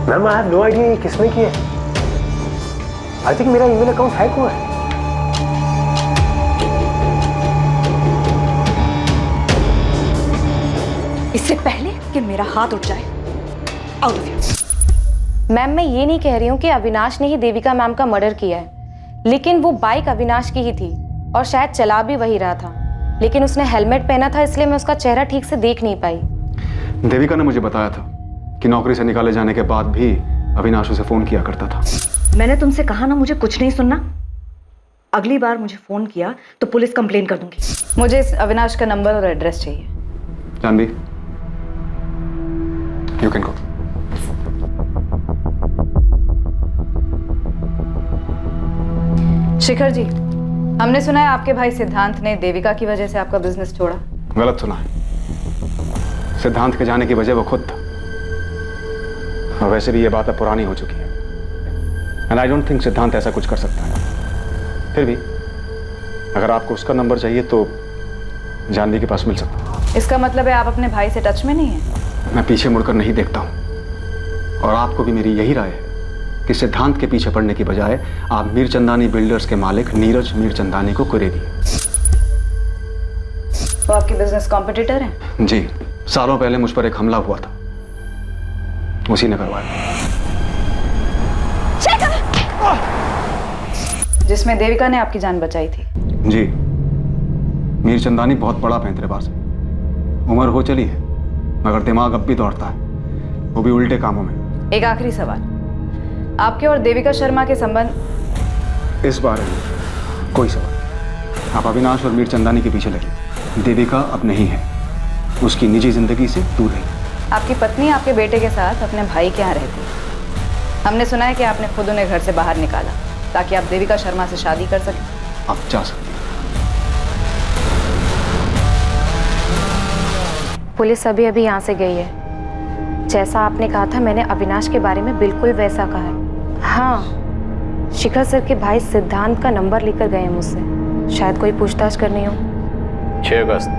Speaker 15: Ma'am, I have no idea ये किसने किया है। आई थिंक मेरा ईमेल अकाउंट हैक हुआ है।
Speaker 1: इससे पहले कि मेरा हाथ उठ जाए, आउट ऑफ हियर।
Speaker 19: मैम, मैं ये नहीं कह रही हूँ कि अविनाश ने ही देविका मैम का मर्डर किया है, लेकिन वो बाइक अविनाश की ही थी और शायद चला भी वही रहा था, लेकिन उसने हेलमेट पहना था इसलिए मैं उसका चेहरा ठीक से देख नहीं पाई।
Speaker 7: देविका ने मुझे बताया था कि नौकरी से निकाले जाने के बाद भी अविनाश उसे फोन किया करता था।
Speaker 1: मैंने तुमसे कहा ना मुझे कुछ नहीं सुनना। अगली बार मुझे फोन किया तो पुलिस कंप्लेन कर दूंगी।
Speaker 3: मुझे इस अविनाश का नंबर और एड्रेस चाहिए।
Speaker 7: Janvi, you can go.
Speaker 3: Shikhar ji, हमने सुना है आपके भाई सिद्धांत ने देविका की वजह से आपका बिजनेस छोड़ा।
Speaker 7: गलत सुना है। सिद्धांत के जाने की वजह वो खुद था। और वैसे भी ये बात अब पुरानी हो चुकी है एंड आई डोंट थिंक सिद्धांत ऐसा कुछ कर सकता है। फिर भी अगर आपको उसका नंबर चाहिए तो जानवी के पास मिल सकता है।
Speaker 3: इसका मतलब है आप अपने भाई से टच में नहीं हैं?
Speaker 7: मैं पीछे मुड़कर नहीं देखता हूँ और आपको भी मेरी यही राय है कि सिद्धांत के पीछे पड़ने की बजाय आप मीरचंदानी बिल्डर्स के मालिक नीरज मीरचंदानी को कुरे दिए।
Speaker 3: वो आपके बिजनेस कॉम्पिटिटर हैं?
Speaker 7: जी, सालों पहले मुझ पर एक हमला हुआ था, उसी ने करवाया,
Speaker 3: जिसमें देविका ने आपकी जान बचाई थी।
Speaker 7: जी। मीरचंदानी बहुत बड़ा पैंतरेबाज है। उम्र हो चली है मगर दिमाग अब भी दौड़ता है, वो भी उल्टे कामों में।
Speaker 3: एक आखिरी सवाल, आपके और देविका शर्मा के संबंध?
Speaker 7: इस बारे में कोई सवाल। आप अविनाश और मीरचंदानी के पीछे लगे। देविका अब नहीं है, उसकी निजी जिंदगी से दूर है।
Speaker 3: आपकी पत्नी आपके बेटे के साथ अपने भाई के यहाँ रहती है। हमने सुना है कि आपने खुद उन्हें घर से बाहर निकाला ताकि आप देविका शर्मा से शादी कर सकें।
Speaker 7: आप जा सकते हैं।
Speaker 19: पुलिस अभी अभी यहाँ से गई है। जैसा आपने कहा था मैंने अविनाश के बारे में बिल्कुल वैसा कहा है। हाँ, शिखर सर के भाई सिद्धांत का नंबर लेकर गए हैं मुझसे, शायद कोई पूछताछ करनी हो।
Speaker 2: 6 अगस्त,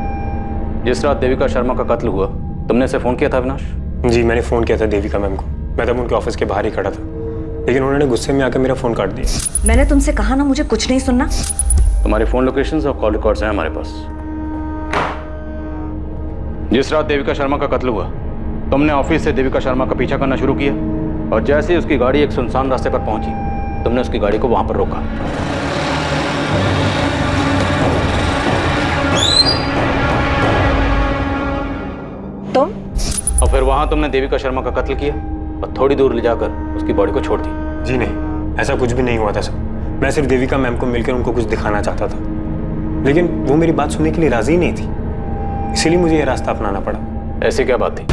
Speaker 2: जिस रात देविका शर्मा का कत्ल हुआ, तुमने इसे फोन किया था अविनाश?
Speaker 15: जी, मैंने फ़ोन किया था देविका मैम को। मैं तब उनके ऑफिस के बाहर ही खड़ा था, लेकिन उन्होंने गुस्से में आकर मेरा फ़ोन काट दिया।
Speaker 1: मैंने तुमसे कहा ना मुझे कुछ नहीं सुनना।
Speaker 2: तुम्हारे फोन लोकेशंस और कॉल रिकॉर्ड्स हैं हमारे पास। जिस रात देविका शर्मा का कत्ल हुआ, तुमने ऑफिस से देविका शर्मा का पीछा करना शुरू किया और जैसे ही उसकी गाड़ी एक सुनसान रास्ते पर पहुंची, तुमने उसकी गाड़ी को वहां पर रोका।
Speaker 1: तुम?
Speaker 2: और फिर वहां तुमने देविका शर्मा का कत्ल किया और थोड़ी दूर ले जाकर उसकी बॉडी को छोड़ दी।
Speaker 15: जी नहीं, ऐसा कुछ भी नहीं हुआ था सर। मैं सिर्फ देविका मैम को मिलकर उनको कुछ दिखाना चाहता था, लेकिन वो मेरी बात सुनने के लिए राजी नहीं थी, इसीलिए मुझे यह रास्ता अपनाना पड़ा।
Speaker 2: ऐसी क्या बात थी?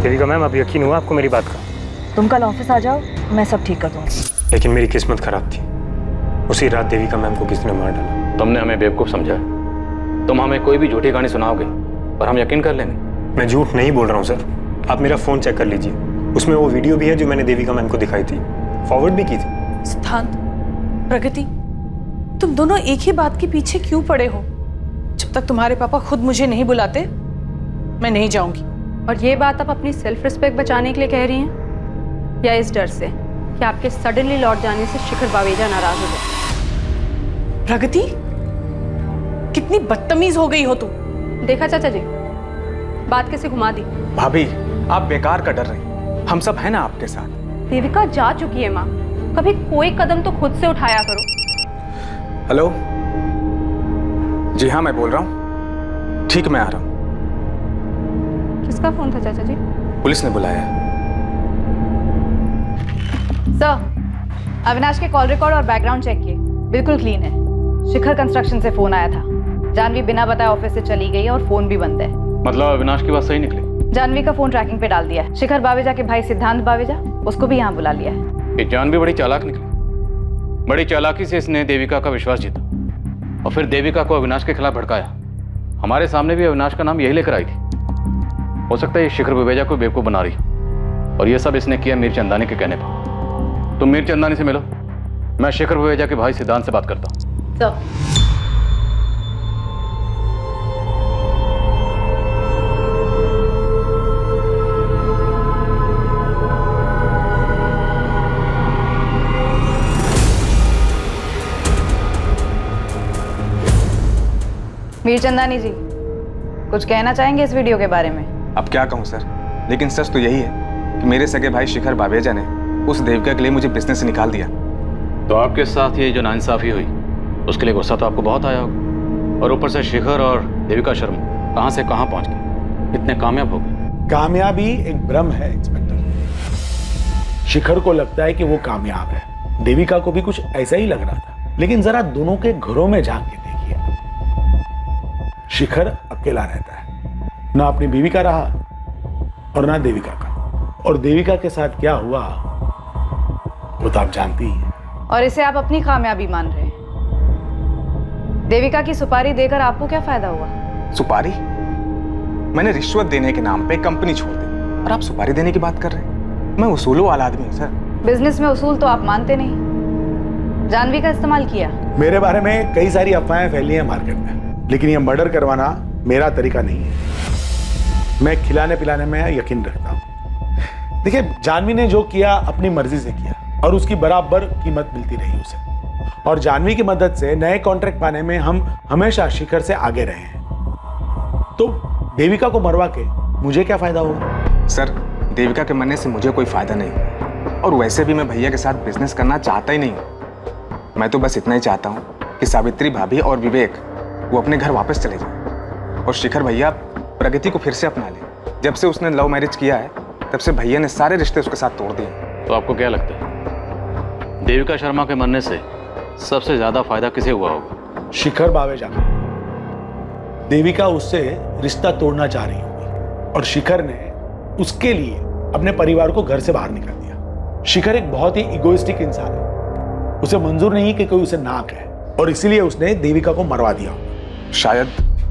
Speaker 15: देविका मैम, अब यकीन हुआ आपको मेरी बात का?
Speaker 1: तुम कल ऑफिस आ जाओ, मैं सब ठीक कर दूंगी।
Speaker 15: लेकिन मेरी किस्मत खराब थी। उसी रात देविका मैम को किसी ने मार डाला।
Speaker 2: तुमने हमें बेवकूफ समझा,
Speaker 4: तुम हमें कोई भी झूठी कहानी सुनाओगे और हम यकीन कर लेंगे।
Speaker 15: मैं झूठ नहीं बोल रहा हूँ सर, आप मेरा फ़ोन चेक कर लीजिए, उसमें वो वीडियो भी है जो मैंने देविका मैम को दिखाई थी, फॉरवर्ड भी की थी।
Speaker 17: सिद्धांत, प्रगति, तुम दोनों एक ही बात के पीछे क्यों पड़े हो? जब तक तुम्हारे पापा खुद मुझे नहीं बुलाते मैं नहीं जाऊंगी।
Speaker 18: और ये बात आप अपनी सेल्फ रिस्पेक्ट बचाने के लिए कह रही हैं या इस डर से कि आपके सडनली लौट जाने से शिखर बावेजा नाराज हो जाए?
Speaker 17: प्रगति, कितनी बदतमीज हो गई हो तुम।
Speaker 18: देखा चाचा जी, बात कैसे घुमा दी।
Speaker 4: भाभी आप बेकार का डर रही, हम सब हैं ना आपके साथ।
Speaker 18: देविका जा चुकी है माँ, कभी कोई कदम तो खुद से उठाया करो।
Speaker 4: हेलो, जी हाँ मैं बोल रहा हूँ, ठीक मैं आ रहा हूँ।
Speaker 18: किसका फोन था चाचा जी?
Speaker 4: पुलिस ने बुलाया।
Speaker 3: सर, अविनाश के कॉल रिकॉर्ड और बैकग्राउंड चेक किए, बिल्कुल क्लीन है। शिखर कंस्ट्रक्शन से फोन आया था, जानवी बिना बताए ऑफिस से चली गई और फोन भी बंद है।
Speaker 2: मतलब अविनाश की बात सही निकली?
Speaker 3: जानवी का फोन ट्रैकिंग पे डाल दिया है। शिखर बावेजा के भाई सिद्धांत बावेजा, उसको भी यहाँ बुला लिया है।
Speaker 2: ये जानवी बड़ी चालाक निकली, बड़ी चालाकी से इसने देविका का विश्वास जीता और फिर देविका को अविनाश के खिलाफ भड़काया। हमारे सामने भी अविनाश का नाम यही लेकर आई थी। हो सकता है ये शिखर बावेजा को बेवकूफ बना रही और ये सब इसने किया मीर चंदानी के कहने पर। तुम मीर चंदानी से मिलो, मैं शिखर बावेजा के भाई सिद्धांत से बात करता हूँ।
Speaker 3: मीर चंदानी जी, कुछ कहना चाहेंगे इस वीडियो के बारे में?
Speaker 4: अब क्या कहूँ सर, लेकिन सच तो यही है कि मेरे सगे भाई शिखर बावेजा ने उस देविका के लिए मुझे बिजनेस से निकाल दिया।
Speaker 2: तो आपके साथ ये जो नाइंसाफी हुई उसके लिए गुस्सा तो आपको बहुत आया होगा, और ऊपर से शिखर और देविका शर्मा कहाँ से कहाँ पहुँच गए, इतने कामयाब हो गए।
Speaker 9: कामयाबी एक भ्रम है इंस्पेक्टर। शिखर को लगता है कि वो कामयाब है, देविका को भी कुछ ऐसा ही लग रहा था। लेकिन जरा दोनों के घरों में झांक के देखिए, शिखर अकेला रहता है, ना अपनी बीवी का रहा और ना देविका का। और देविका के साथ क्या हुआ वो तो आप जानती ही हैं।
Speaker 3: और इसे आप अपनी कामयाबी मान रहे हैं। देविका की सुपारी देकर आपको क्या फायदा हुआ?
Speaker 4: सुपारी? मैंने रिश्वत देने के नाम पे कंपनी छोड़ दी और आप सुपारी देने की बात कर रहे हैं? मैं उसूलों वाला आदमी हूँ सर।
Speaker 3: बिजनेस में उसूल तो आप मानते नहीं। जानवी का इस्तेमाल किया।
Speaker 9: मेरे बारे में कई सारी अफवाहें फैली हैं मार्केट में, लेकिन ये मर्डर करवाना मेरा तरीका नहीं है। मैं खिलाने पिलाने में यकीन रखता हूँ। देखिए, जानवी ने जो किया अपनी मर्जी से किया और उसकी बराबर कीमत मिलती रही उसे। और जानवी की मदद से नए कॉन्ट्रैक्ट पाने में हम हमेशा शिखर से आगे रहे हैं। तो देविका को मरवा के मुझे क्या फायदा होगा?
Speaker 4: सर, देविका के मरने से मुझे कोई फायदा नहीं, और वैसे भी मैं भैया के साथ बिजनेस करना चाहता ही नहीं हूँ। मैं तो बस इतना ही चाहता हूँ कि सावित्री भाभी और विवेक वो अपने घर वापस चले जाएं और शिखर भैया प्रगति को फिर से अपना ले। जब से उसने लव मैरिज किया है तब से भैया ने सारे रिश्ते उसके साथ तोड़ दिए।
Speaker 2: तो आपको क्या लगता है देविका शर्मा के मरने से सबसे ज्यादा फायदा किसे हुआ होगा?
Speaker 9: शिखर बावेजा को। देविका उससे रिश्ता तोड़ना चाह रही होगी और शिखर ने उसके लिए अपने परिवार को घर से बाहर निकाल दिया। शिखर एक बहुत ही इगोइस्टिक इंसान है, उसे मंजूर नहीं कि कोई उसे ना कहे और इसीलिए उसने देविका को मरवा दिया।
Speaker 4: शायद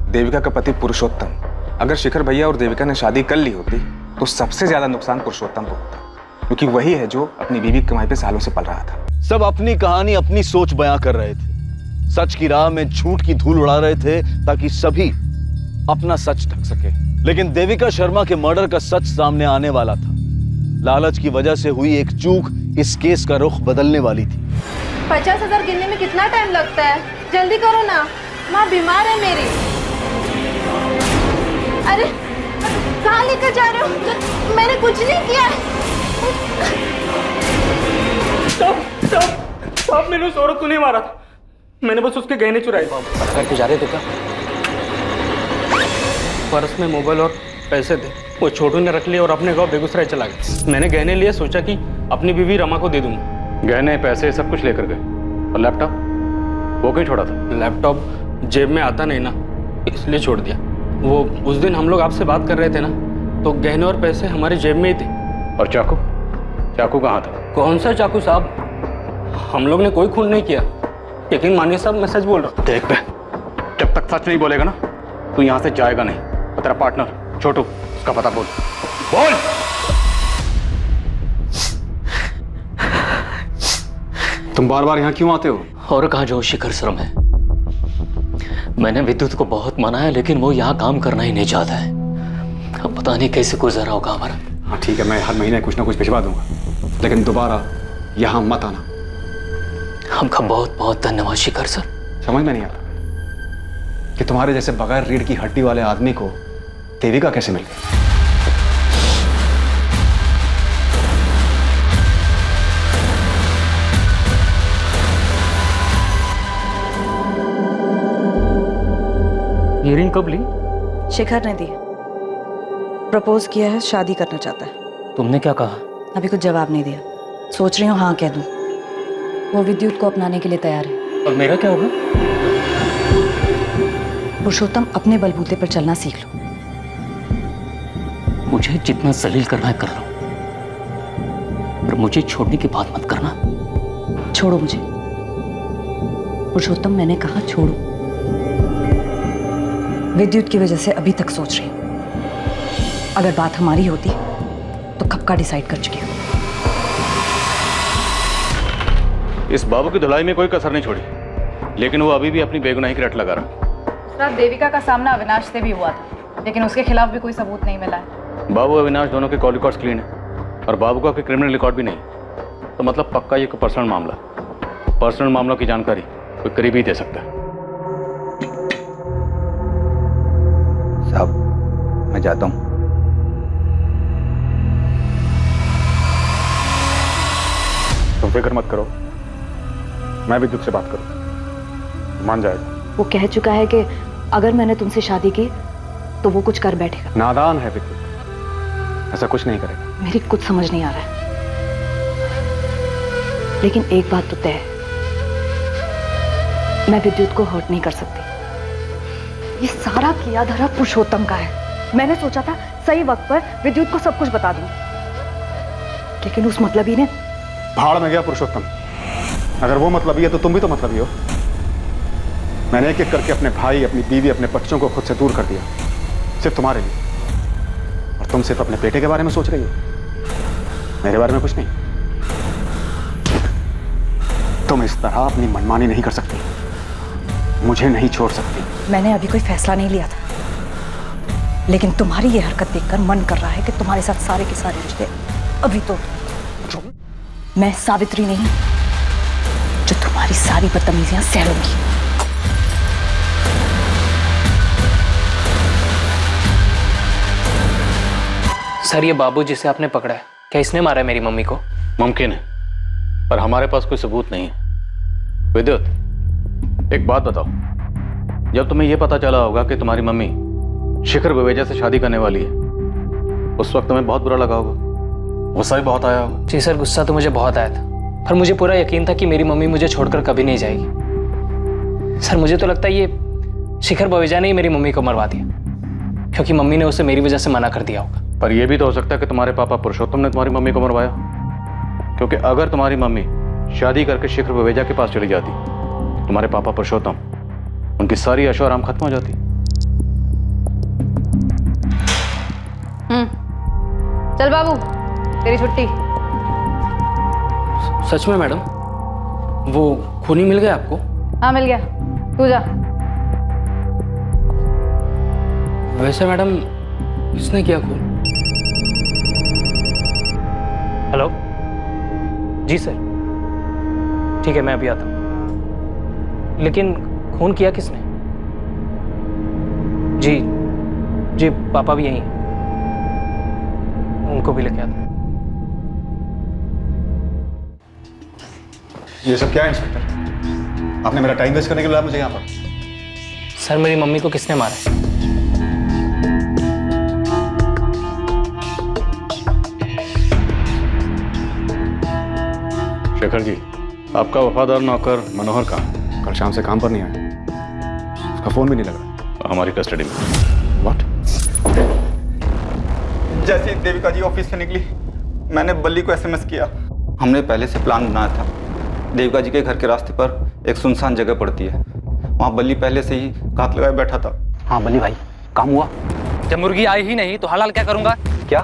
Speaker 4: देविका का पति पुरुषोत्तम, अगर शिखर भैया और देविका ने शादी कर ली होती तो सबसे ज्यादा नुकसान पुरुषोत्तम को होता, क्योंकि वही है जो अपनी बीवी की कमाई पे सालों से पल रहा था।
Speaker 12: सब अपनी कहानी अपनी सोच बयां कर रहे थे, सच की राह में झूठ की धूल उड़ा रहे थे ताकि सभी अपना सच ढक सके। लेकिन देविका शर्मा के मर्डर का सच सामने आने वाला था। लालच की वजह से हुई एक चूक इस केस का रुख बदलने वाली थी।
Speaker 16: 50,000 गिनने में कितना टाइम लगता है? जल्दी करो ना, माँ बीमार है मेरी। अरे कहाँ लेकर जा रहे हो? मैंने कुछ नहीं किया है।
Speaker 6: साहब मैंने उस औरत को नहीं मारा था, मैंने बस उसके गहने चुराए।
Speaker 8: करके जा रहे थे क्या?
Speaker 6: पर्स में मोबाइल और पैसे थे, वो छोटू ने रख लिए और अपने गांव बेगूसराय चला गया। मैंने गहने लिए, सोचा कि अपनी बीवी रमा को दे दूंगा।
Speaker 2: गहने पैसे सब कुछ लेकर गए। और लैपटॉप वो क्यों छोड़ा था?
Speaker 6: लैपटॉप जेब में आता नहीं ना, इसलिए छोड़ दिया। वो उस दिन हम लोग आपसे बात कर रहे थे ना, तो गहने और पैसे हमारे जेब में ही थे।
Speaker 2: और चाकू? चाकू कहाँ था?
Speaker 6: कौन सा चाकू साहब? हम लोग ने कोई खून नहीं किया। यकीन मानिए साहब, मैं सच बोल रहा हूँ।
Speaker 2: देख बे, जब तक सच नहीं बोलेगा ना तू यहां से जाएगा नहीं। और तेरा पार्टनर छोटू, उसका पता बोल। बोल।
Speaker 7: तुम बार बार यहाँ क्यों आते हो?
Speaker 5: और कहाँ जो शिखर शर्मा है। मैंने विद्युत को बहुत मनाया लेकिन वो यहाँ काम करना ही नहीं चाहता है। अब पता नहीं कैसे गुजरा होगा हमारा।
Speaker 7: हाँ ठीक है, मैं हर महीने कुछ ना कुछ भिजवा दूंगा, लेकिन दोबारा यहाँ मत आना।
Speaker 5: हमका बहुत बहुत धन्यवाद शिखर सर।
Speaker 7: समझ में नहीं आता कि तुम्हारे जैसे बगैर रीढ़ की हड्डी वाले आदमी को देविका कैसे मिल गई।
Speaker 5: ये रिंग कब ली?
Speaker 1: शिखर ने दी। प्रपोज किया है, शादी करना चाहता है।
Speaker 5: तुमने क्या कहा?
Speaker 1: अभी कुछ जवाब नहीं दिया। सोच रही हूँ हाँ कह दूँ। वो विद्युत को अपनाने के लिए तैयार है।
Speaker 5: और मेरा क्या होगा?
Speaker 1: पुरुषोत्तम, अपने बलबूते पर चलना सीख लो।
Speaker 5: मुझे जितना जलील करना है कर लो, पर मुझे छोड़ने की बात मत करना।
Speaker 1: छोड़ो मुझे पुरुषोत्तम, मैंने कहा छोड़ो। विद्युत की वजह से अभी तक सोच रही हूँ। अगर बात हमारी होती तो कब का डिसाइड कर चुकी हूँ।
Speaker 2: इस बाबू की धुलाई में कोई कसर नहीं छोड़ी, लेकिन वो अभी भी अपनी बेगुनाही की रट लगा रहा।
Speaker 3: रात देविका का सामना अविनाश से भी हुआ था, लेकिन उसके खिलाफ भी कोई सबूत नहीं मिला है।
Speaker 2: बाबू अविनाश दोनों के कॉल रिकॉर्ड्स क्लीन है और बाबू का कोई क्रिमिनल रिकॉर्ड भी नहीं, तो मतलब पक्का ये कोई पर्सनल मामला। पर्सनल मामलों की जानकारी कोई करीब ही दे सकता है।
Speaker 14: साहब मैं जाता हूँ।
Speaker 7: तुम फिक्र मत करो, मैं विद्युत से बात करूँ, मान जाएगा।
Speaker 1: वो कह चुका है कि अगर मैंने तुमसे शादी की तो वो कुछ कर बैठेगा।
Speaker 7: नादान है विद्युत, ऐसा कुछ नहीं करेगा।
Speaker 1: मेरी कुछ समझ नहीं आ रहा है, लेकिन एक बात तो तय है, मैं विद्युत को हर्ट नहीं कर सकती। ये सारा किया धरा पुरुषोत्तम का है। मैंने सोचा था सही वक्त पर विद्युत को सब कुछ बता दूं, लेकिन उस मतलबी ने
Speaker 7: भाड़ में गया पुरुषोत्तम। अगर वो मतलबी है तो तुम भी तो मतलबी हो। मैंने एक एक करके अपने भाई, अपनी बीवी, अपने बच्चों को खुद से दूर कर दिया, सिर्फ तुम्हारे लिए। और तुम सिर्फ अपने बेटे के बारे में सोच रही हो, मेरे बारे में कुछ नहीं। तुम इस तरह अपनी मनमानी नहीं कर सकती, मुझे नहीं छोड़ सकती।
Speaker 1: मैंने अभी कोई फैसला नहीं लिया था, लेकिन तुम्हारी ये हरकत देखकर मन कर रहा है कि तुम्हारे साथ सारे के सारे रिश्ते अभी तो मैं सावित्री नहीं जो तुम्हारी सारी बदतमीजियां सहूंगी।
Speaker 8: सर ये बाबू जिसे आपने पकड़ा है, क्या इसने मारा है मेरी मम्मी को?
Speaker 2: मुमकिन है, पर हमारे पास कोई सबूत नहीं है। विद्युत, एक बात बताओ, जब तुम्हें यह पता चला होगा कि तुम्हारी मम्मी शिखर बवेजा से शादी करने वाली है, उस वक्त तुम्हें बहुत बुरा लगा होगा, गुस्सा भी बहुत आया होगा।
Speaker 8: जी सर, गुस्सा तो मुझे बहुत आया था, पर मुझे पूरा यकीन था कि मेरी मम्मी मुझे छोड़कर कभी नहीं जाएगी। सर मुझे तो लगता है ये शिखर बवेजा ने ही मेरी मम्मी को मरवा दिया, क्योंकि मम्मी ने उसे मेरी वजह से मना कर दिया होगा।
Speaker 2: पर यह भी तो हो सकता है कि तुम्हारे पापा पुरुषोत्तम ने तुम्हारी मम्मी को मरवाया, क्योंकि अगर तुम्हारी मम्मी शादी करके शिखर बवेजा के पास चली जाती, तुम्हारे पापा पुरुषोत्तम, उनकी सारी ऐशो आराम खत्म हो जाती।
Speaker 3: चल बाबू, तेरी छुट्टी।
Speaker 8: सच में मैडम, वो खूनी मिल गया आपको?
Speaker 3: हाँ मिल गया, तू जा।
Speaker 8: वैसे मैडम किसने किया खून? हेलो जी सर, ठीक है मैं अभी आता हूँ। लेकिन खून किया किसने? जी जी पापा भी यहीं हैं, उनको भी लेके आता हूँ।
Speaker 7: ये सब क्या है इंस्पेक्टर? आपने मेरा टाइम वेस्ट करने के लिए मुझे यहाँ पर?
Speaker 8: सर मेरी मम्मी को किसने मारा है?
Speaker 2: शेखर जी, आपका वफादार नौकर मनोहर कहाँ?
Speaker 7: कल शाम से काम पर नहीं आया, उसका फोन भी नहीं लग रहा।
Speaker 2: हमारी कस्टडी में।
Speaker 7: व्हाट?
Speaker 20: जैसे देविका जी ऑफिस से निकली, मैंने बल्ली को एसएमएस किया। हमने पहले से प्लान बनाया था। देविका जी के घर के रास्ते पर एक सुनसान जगह पड़ती है, वहाँ बल्ली पहले से ही घात लगाए बैठा था।
Speaker 14: हाँ बल्ली भाई, काम हुआ?
Speaker 8: जब मुर्गी आई ही नहीं तो हलाल क्या करूंगा?
Speaker 14: क्या?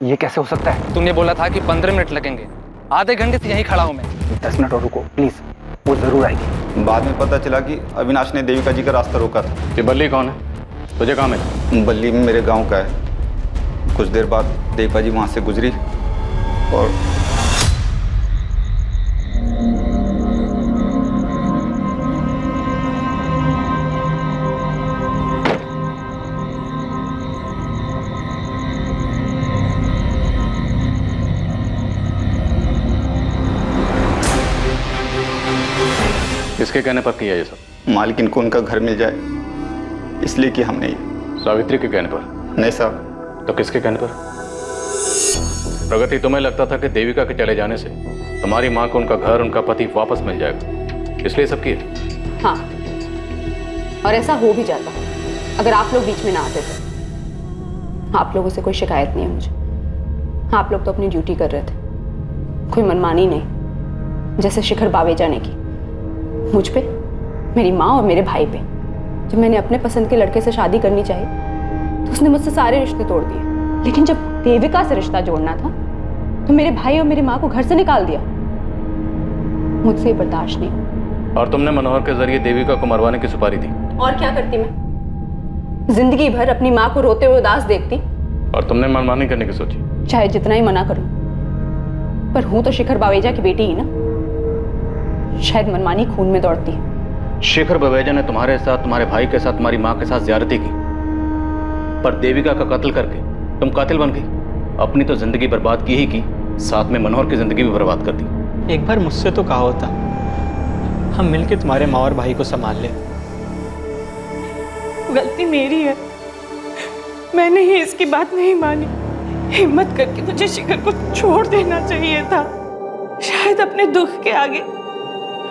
Speaker 14: ये कैसे हो सकता है?
Speaker 8: तूने बोला था कि 15 मिनट लगेंगे, आधे घंटे से यहीं खड़ा हूं मैं।
Speaker 14: 10 मिनट और रुको प्लीज, वो जरूर आएगी।
Speaker 20: बाद में पता चला कि अविनाश ने देविका जी का रास्ता रोका था।
Speaker 2: ये बल्ली कौन है? तुझे कहाँ मिला?
Speaker 20: बल्ली मेरे गांव का है। कुछ देर बाद देविका जी वहाँ से गुजरी और
Speaker 2: किसके कहने पर किया ये सब?
Speaker 20: मालकिन को उनका घर मिल जाए इसलिए कि हमने ये।
Speaker 2: सावित्री के कहने पर?
Speaker 20: नहीं साहब।
Speaker 2: तो किसके कहने पर? प्रगति, तुम्हें लगता था कि देविका के चले जाने से तुम्हारी माँ को उनका घर, उनका पति वापस मिल जाएगा, इसलिए सब किया?
Speaker 18: हाँ, और ऐसा हो भी जाता अगर आप लोग बीच में ना आते थे। आप लोगों से कोई शिकायत नहीं है मुझे। आप लोग तो अपनी ड्यूटी कर रहे थे, कोई मनमानी नहीं, जैसे शिखर बावेजा ने की मुझ पे, मेरी माँ और मेरे भाई पे। जब मैंने अपने पसंद के लड़के से शादी करनी चाहिए तो उसने मुझसे सारे रिश्ते तोड़ दिए, लेकिन जब देविका से रिश्ता जोड़ना था तो मेरे भाई और मेरी माँ को घर से निकाल दिया। मुझसे ये बर्दाश्त नहीं।
Speaker 2: और तुमने मनोहर के जरिए देविका को मरवाने की सुपारी दी।
Speaker 18: और क्या करती मैं? जिंदगी भर अपनी माँ को रोते हुए उदास देखती।
Speaker 2: और तुमने मनमानी करने की सोची?
Speaker 18: चाहे जितना ही मना करूं, पर हूं तो शिखर बावेजा की बेटी ही ना। शायद मनमानी खून में दौड़ती है।
Speaker 2: शेखर बवेजा ने तुम्हारे साथ, तुम्हारे भाई के साथ, तुम्हारी माँ के साथ ज्यादती की, पर देविका का कत्ल करके तुम कातिल बन गई। अपनी तो जिंदगी बर्बाद की ही की, साथ में मनोहर की जिंदगी भी बर्बाद कर दी।
Speaker 6: एक बार मुझसे तो कहा होता हम मिलके तुम्हारे माँ और भाई को संभाल ले।
Speaker 13: गलती मेरी है, मैंने ही इसकी बात नहीं मानी। हिम्मत करके मुझे शिखर को छोड़ देना चाहिए था। शायद अपने दुख के आगे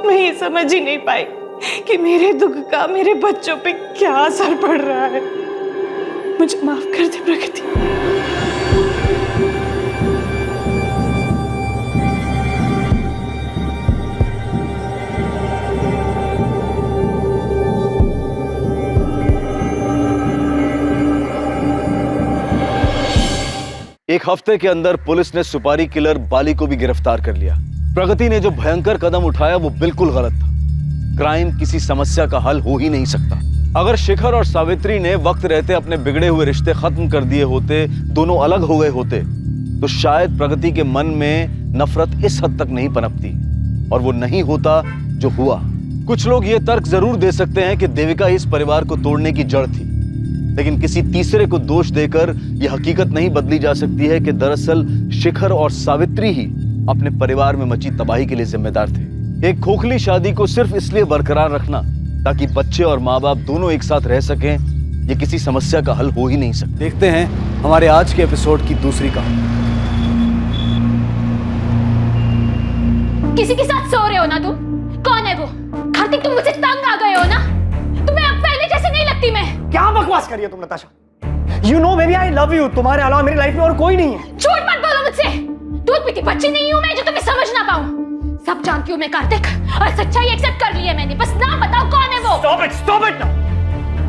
Speaker 13: मैं ये समझ ही नहीं पाई कि मेरे दुख का मेरे बच्चों पे क्या असर पड़ रहा है। मुझे माफ कर दे प्रगति।
Speaker 12: एक हफ्ते के अंदर पुलिस ने सुपारी किलर बाली को भी गिरफ्तार कर लिया। प्रगति ने जो भयंकर कदम उठाया वो बिल्कुल गलत था। क्राइम किसी समस्या का हल हो ही नहीं सकता। अगर शिखर और सावित्री ने वक्त रहते अपने बिगड़े हुए रिश्ते खत्म कर दिए होते, दोनों अलग हो गए होते, तो शायद प्रगति के मन में नफरत इस हद तक नहीं पनपती और वो नहीं होता जो हुआ। कुछ लोग ये तर्क जरूर दे सकते हैं कि देविका इस परिवार को तोड़ने की जड़ थी, लेकिन किसी तीसरे को दोष देकर यह हकीकत नहीं बदली जा सकती है कि दरअसल शिखर और सावित्री ही अपने परिवार में मची तबाही के लिए जिम्मेदार थे। एक खोखली शादी को सिर्फ इसलिए बरकरार रखना ताकि बच्चे और माँ बाप दोनों एक साथ रह सकें, ये किसी समस्या का हल हो ही नहीं सकता। देखते हैं हमारे आज के एपिसोड की दूसरी कहानी।
Speaker 11: किसी के साथ सो रहे हो ना तुम? कौन है वो? कार्तिक, तुम मुझसे तंग आ गए हो ना? तुम्हें अब पहले जैसे नहीं लगती मैं।
Speaker 21: क्या बकवास करी है तुम Natasha? You know baby I love you। तुम्हारे अलावा मेरी लाइफ में और कोई नहीं है।
Speaker 11: झूठ मत बोलो मुझसे। दूध पीती बच्ची नहीं हूँ मैं जो तुम्हें समझ ना पाऊँ। सब जानती हूँ मैं कार्तिक, और सच्चाई एक्सेप्ट कर ली है मैंने। बस नाम बताओ कौन है वो?
Speaker 21: Stop it now।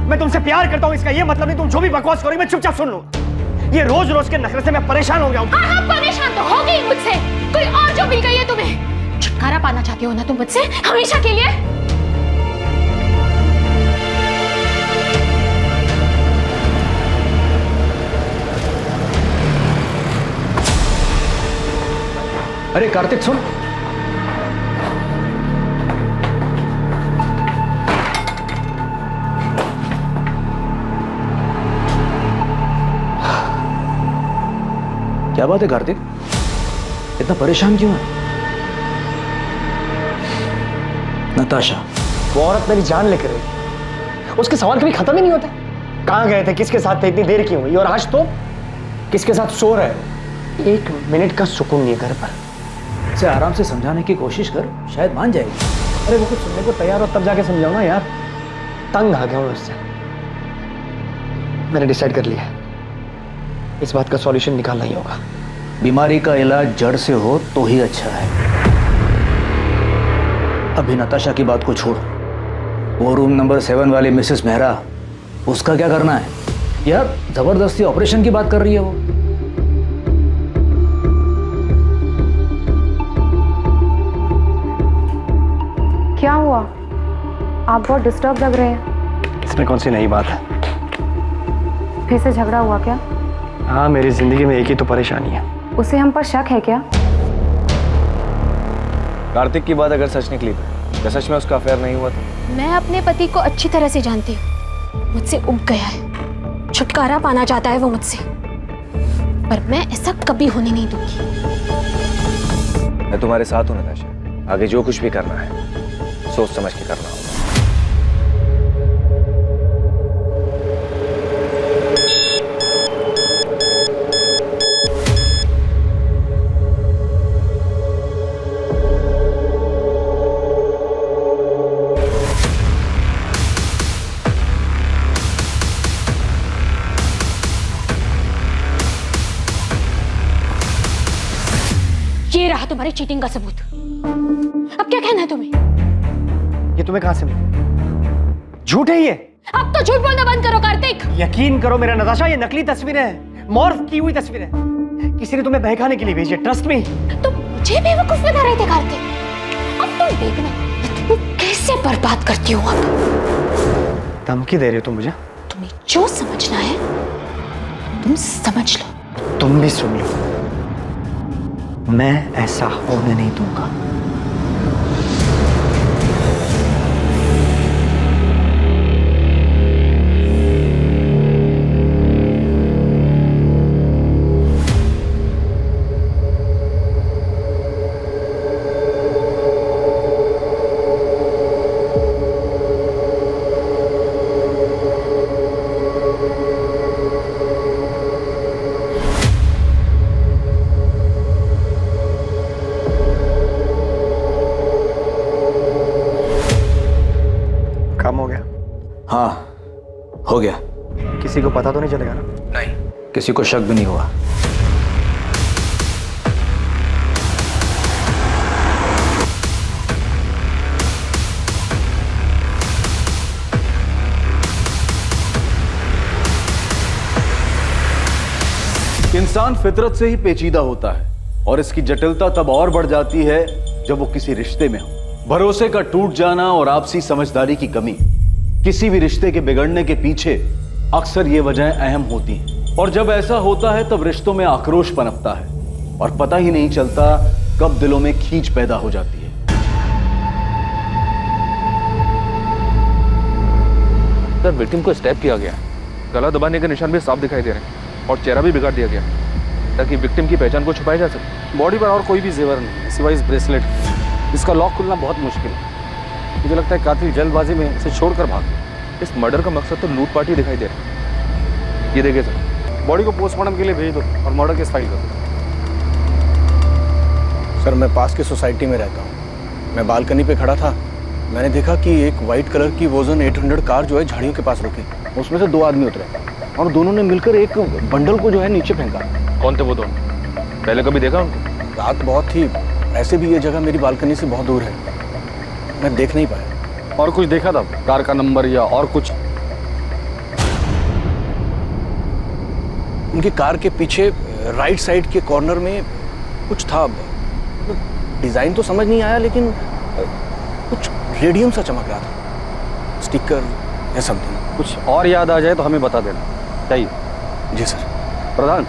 Speaker 21: मैं तुमसे प्यार करता हूँ इसका ये मतलब नहीं तुम जो भी बकवास करोगे मैं चुपचाप सुन लूंगा। ये रोज रोज के नखरे से मैं परेशान हो गया हूँ।
Speaker 11: हाँ, परेशान तो हो गई मुझसे। कोई और जो मिल गई है तुम्हें। छुटकारा पाना चाहती हो ना तुम मुझसे हमेशा के लिए?
Speaker 21: अरे कार्तिक सुन।
Speaker 22: क्या बात है कार्तिक, इतना परेशान क्यों है? नताशा,
Speaker 21: वो औरत मेरी जान लेकर रही, उसके सवाल कभी खत्म ही नहीं होते। कहाँ गए थे, किसके साथ थे, इतनी देर क्यों हुई, और आज तो किसके साथ सो रहे हो? 1 मिनट का सुकून नहीं घर पर।
Speaker 22: इसे आराम से समझाने की कोशिश कर, शायद मान जाएगी।
Speaker 21: अरे वो कुछ सुनने को तैयार हो तब जाके समझाओ ना यार। तंग आ गया हूँ उससे। मैंने डिसाइड कर लिया, इस बात का सॉल्यूशन निकालना ही होगा।
Speaker 22: बीमारी का इलाज जड़ से हो तो ही अच्छा है। अभी नताशा की बात को छोड़, वो रूम नंबर 7 वाली मिसेस मेहरा, उसका क्या करना है यार? जबरदस्ती ऑपरेशन की बात कर रही है वो।
Speaker 3: क्या हुआ? आप बहुत डिस्टर्ब लग रहे हैं।
Speaker 21: इसमें कौन सी नई बात है?
Speaker 3: फिर से झगड़ा हुआ क्या?
Speaker 21: हाँ, मेरी जिंदगी में एक ही तो परेशानी है।
Speaker 3: उसे हम पर शक है क्या?
Speaker 12: कार्तिक की बात अगर सच निकली तो क्या सच में उसका अफेयर नहीं हुआ था?
Speaker 11: मैं अपने पति को अच्छी तरह से जानती हूँ। मुझसे उब गया है, छुटकारा पाना चाहता है वो मुझसे, पर मैं ऐसा कभी होने नहीं दूंगी।
Speaker 12: मैं तुम्हारे साथ हूं नताशा। आगे जो कुछ भी करना है सोच समझ के करना होगा।
Speaker 11: ये रहा तुम्हारी चीटिंग का सबूत। अब क्या कहना है तुम्हें?
Speaker 21: ये तुम्हें कहां से मिला? झूठ है ये।
Speaker 11: अब तो झूठ बोलना बंद करो कार्तिक।
Speaker 21: यकीन करो मेरा नताशा, ये नकली तस्वीरें हैं, मॉर्फ की हुई तस्वीरें। किसी ने तुम्हें बहकाने के लिए भेजी, ट्रस्ट मी।
Speaker 11: तुम मुझे बेवकूफ बना रहे थे कार्तिक। अब तुम देखना तुम कैसे बर्बाद करती हो। अब
Speaker 21: धमकी दे रही हो तुम मुझे?
Speaker 11: तुम्हें जो समझना है तुम समझ लो।
Speaker 21: तुम भी सुन लो, मैं ऐसा होने नहीं दूंगा। काम हो गया?
Speaker 14: हाँ, हो गया।
Speaker 21: किसी को पता तो नहीं चलेगा ना?
Speaker 14: नहीं, किसी को शक भी नहीं हुआ।
Speaker 12: इंसान फितरत से ही पेचीदा होता है और इसकी जटिलता तब और बढ़ जाती है जब वो किसी रिश्ते में हो। भरोसे का टूट जाना और आपसी समझदारी की कमी, किसी भी रिश्ते के बिगड़ने के पीछे अक्सर ये वजहें अहम होती हैं। और जब ऐसा होता है तब रिश्तों में आक्रोश पनपता है और पता ही नहीं चलता कब दिलों में खींच पैदा हो जाती है।
Speaker 10: सर, विक्टिम को स्टैप किया गया, गला दबाने के निशान भी साफ दिखाई दे रहे हैं और चेहरा भी बिगाड़ दिया गया ताकि विक्टिम की पहचान को छुपाया जा सके।
Speaker 6: बॉडी पर और कोई भी जेवर नहीं सिवाय इस ब्रेसलेट। इसका लॉक खुलना बहुत मुश्किल है। मुझे लगता है कातिल जल्दबाजी में इसे छोड़कर भाग गया।
Speaker 10: इस मर्डर का मकसद तो लूटपाट ही दिखाई दे रहा है। ये देखिए सर,
Speaker 6: बॉडी को पोस्टमार्टम के लिए भेज दो और मर्डर केस फाइल कर दो।
Speaker 19: सर, मैं पास की सोसाइटी में रहता हूँ। मैं बालकनी पे खड़ा था, मैंने देखा कि एक वाइट कलर की वोजन 800 कार जो है झाड़ियों के पास रुकी। उसमें से 2 आदमी उतरे और दोनों ने मिलकर एक बंडल को जो है नीचे फेंका।
Speaker 10: कौन थे वो दोनों? पहले कभी देखा उनको?
Speaker 19: रात बहुत थी, ऐसे भी ये जगह मेरी बालकनी से बहुत दूर है, मैं देख नहीं पाया।
Speaker 6: और कुछ देखा था? कार का नंबर या और कुछ?
Speaker 19: उनकी कार के पीछे राइट साइड के कॉर्नर में कुछ था। डिजाइन तो समझ नहीं आया, लेकिन कुछ रेडियम सा चमक रहा था, स्टिकर या समथिंग।
Speaker 6: कुछ और याद आ जाए तो हमें बता देना। चाहिए?
Speaker 19: जी सर।
Speaker 6: प्रधान,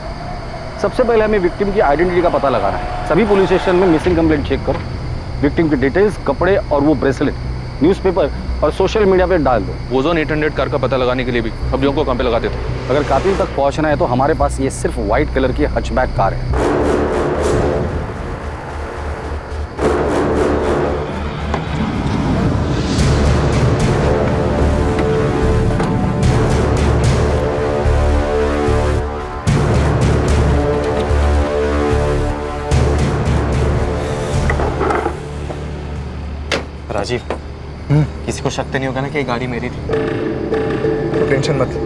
Speaker 6: सबसे पहले हमें विक्टिम की आइडेंटिटी का पता लगाना है। सभी पुलिस स्टेशन में मिसिंग कंप्लेंट चेक करो। विक्टिम की डिटेल्स, कपड़े और वो ब्रेसलेट न्यूज़पेपर और सोशल मीडिया पे डाल दो।
Speaker 10: वोजन 800 कार का पता लगाने के लिए भी सब्जियों को काम पे लगा देते हैं।
Speaker 6: अगर कातिल तक पहुंचना है तो हमारे पास ये सिर्फ व्हाइट कलर की हचबैक कार है।
Speaker 19: राजीव, किसी को शक तो नहीं होगा ना कि ये गाड़ी मेरी थी?
Speaker 4: तो टेंशन मत ले।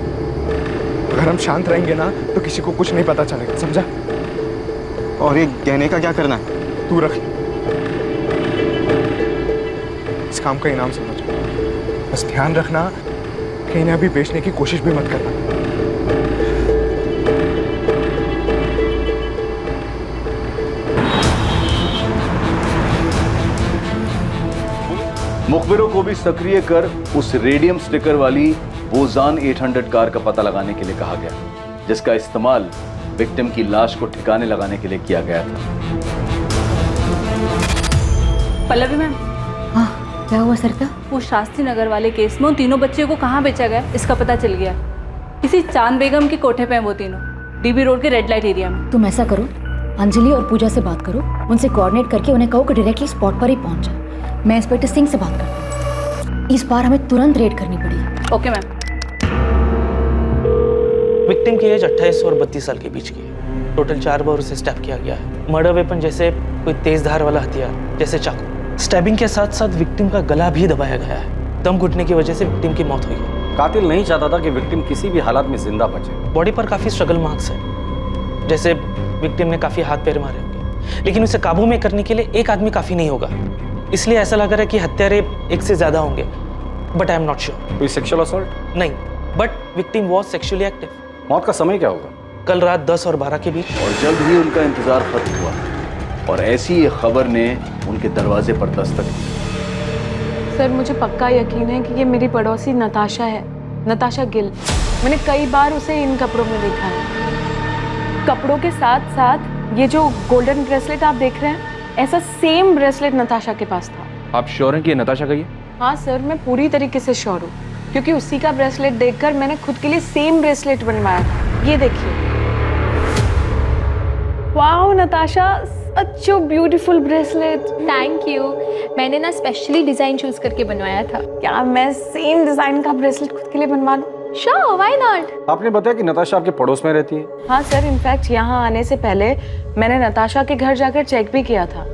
Speaker 4: अगर हम शांत रहेंगे ना तो किसी को कुछ नहीं पता चलेगा, समझा?
Speaker 19: और ये गहने का क्या करना है?
Speaker 4: तू रख। इस काम का इनाम समझो। बस ध्यान रखना कि इन्हें अभी बेचने की कोशिश भी मत करना।
Speaker 12: मुखबिरों को भी सक्रिय कर उस रेडियम स्टिकर वाली वोजान 800 कार का पता लगाने के लिए कहा गया, जिसका इस्तेमाल विक्टिम की लाश को ठिकाने लगाने के लिए किया गया था।
Speaker 3: पल्लवी मैम,
Speaker 18: हाँ क्या हुआ सरिता?
Speaker 3: वो शास्त्री नगर वाले केस में उन तीनों बच्चियों को कहाँ बेचा गया इसका पता चल गया। किसी चांद बेगम के कोठे पे हैं वो तीनों, डीबी रोड के रेड लाइट एरिया में।
Speaker 18: तुम ऐसा करो, अंजलि और पूजा से बात करो, उनसे कोऑर्डिनेट करके उन्हें कहो कि डायरेक्टली स्पॉट पर ही पहुंच जाए। मैं इंस्पेक्टर सिंह से बात करती हूँ, इस बार हमें तुरंत रेड करनी पड़ी।
Speaker 3: Okay ma'am.
Speaker 15: विक्टिम की एज 28 और 32 साल के बीच की है। टोटल 4 बार उसे स्टैब किया गया है। मर्डर वेपन जैसे कोई तेज धार वाला हथियार जैसे चाकू। स्टैबिंग के साथ साथ विक्टिम का गला भी दबाया गया है। दम घुटने की वजह से विक्टिम की मौत हुई है।
Speaker 17: कातिल नहीं चाहता था कि विक्टिम किसी भी हालात में जिंदा बचे।
Speaker 15: बॉडी पर काफी स्ट्रगल मार्क्स है, जैसे विक्टिम ने काफी हाथ पैर मारे होंगे, लेकिन उसे काबू में करने के लिए एक आदमी काफी नहीं होगा। इसलिए ऐसा लग रहा है कि हत्यारे एक से ज्यादा होंगे, but I am not sure.
Speaker 17: कोई सेक्सुअल असॉल्ट?
Speaker 15: नहीं, but victim was sexually active.
Speaker 17: मौत का समय क्या होगा?
Speaker 15: कल रात 10 और 12 के बीच।
Speaker 12: और जल्द ही उनका इंतजार खत्म हुआ और ऐसी एक खबर ने उनके दरवाजे पर दस्तक दी।
Speaker 13: सर मुझे पक्का यकीन है कि ये मेरी पड़ोसी नताशा है, नताशा गिल। मैंने कई बार उसे इन कपड़ों में देखा है। कपड़ों के साथ साथ ये जो गोल्डन ब्रेसलेट आप देख रहे हैं, ऐसा सेम ब्रेसलेट नताशा के पास था।
Speaker 10: आप श्योर हैं कि ये नताशा का ही है?
Speaker 13: हाँ सर, मैं पूरी तरीके से श्योर हूँ, क्योंकि उसी का ब्रेसलेट देखकर मैंने खुद के लिए सेम ब्रेसलेट बनवाया था। ये देखिए। Wow Natasha, such a beautiful bracelet.
Speaker 11: Thank you. मैंने ना स्पेशली डिजाइन चूज करके बनवाया था।
Speaker 13: क्या मैं सेम डिजाइन का ब्रेसलेट खुद के लिए बनवा दूं?
Speaker 11: Sure, why not.
Speaker 17: आपने बताया कि नताशा आपके पड़ोस में रहती है।
Speaker 13: हाँ सर, इनफैक्ट यहाँ आने से पहले मैंने नताशा के घर जाकर चेक भी किया था।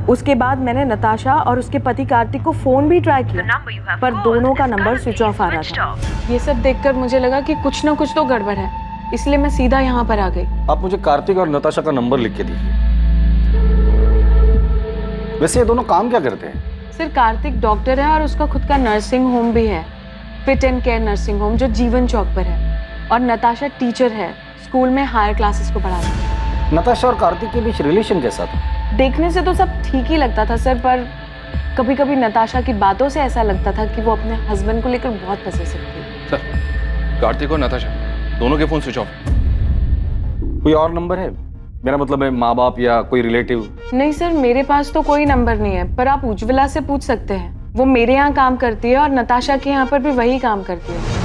Speaker 13: उसके बाद मैंने नताशा और उसके पति कार्तिक को फोन भी ट्राई किया, पर दोनों का नंबर स्विच ऑफ आ रहा था। ये सब देखकर मुझे लगा कि कुछ ना कुछ तो गड़बड़ है, इसलिए मैं सीधा यहाँ पर आ गई।
Speaker 17: आप मुझे कार्तिक और नताशा का नंबर लिख के दीजिए। वैसे ये दोनों काम क्या करते हैं?
Speaker 13: सर कार्तिक डॉक्टर है और उसका खुद का नर्सिंग होम भी है, fit and care nursing home, जो जीवन चौक पर है। और नताशा टीचर है, स्कूल में हायर क्लासेस को पढ़ाती है।
Speaker 17: नताशा और कार्तिक के बीच रिलेशन कैसा था?
Speaker 13: देखने से तो सब ठीक ही लगता था सर, पर कभी कभी नताशा की बातों से ऐसा लगता था कि वो अपने हस्बैंड को लेकर बहुत पसेसिव थी।
Speaker 10: सर, कार्तिक और नताशा दोनों के फोन स्विच ऑफ।
Speaker 17: कोई और नंबर है? मेरा मतलब है माँ बाप या कोई रिलेटिव?
Speaker 13: नहीं सर, मेरे पास तो कोई नंबर नहीं है, पर आप उज्ज्वला से पूछ सकते हैं। वो मेरे यहाँ काम करती है और नताशा के यहाँ पर भी वही काम करती है।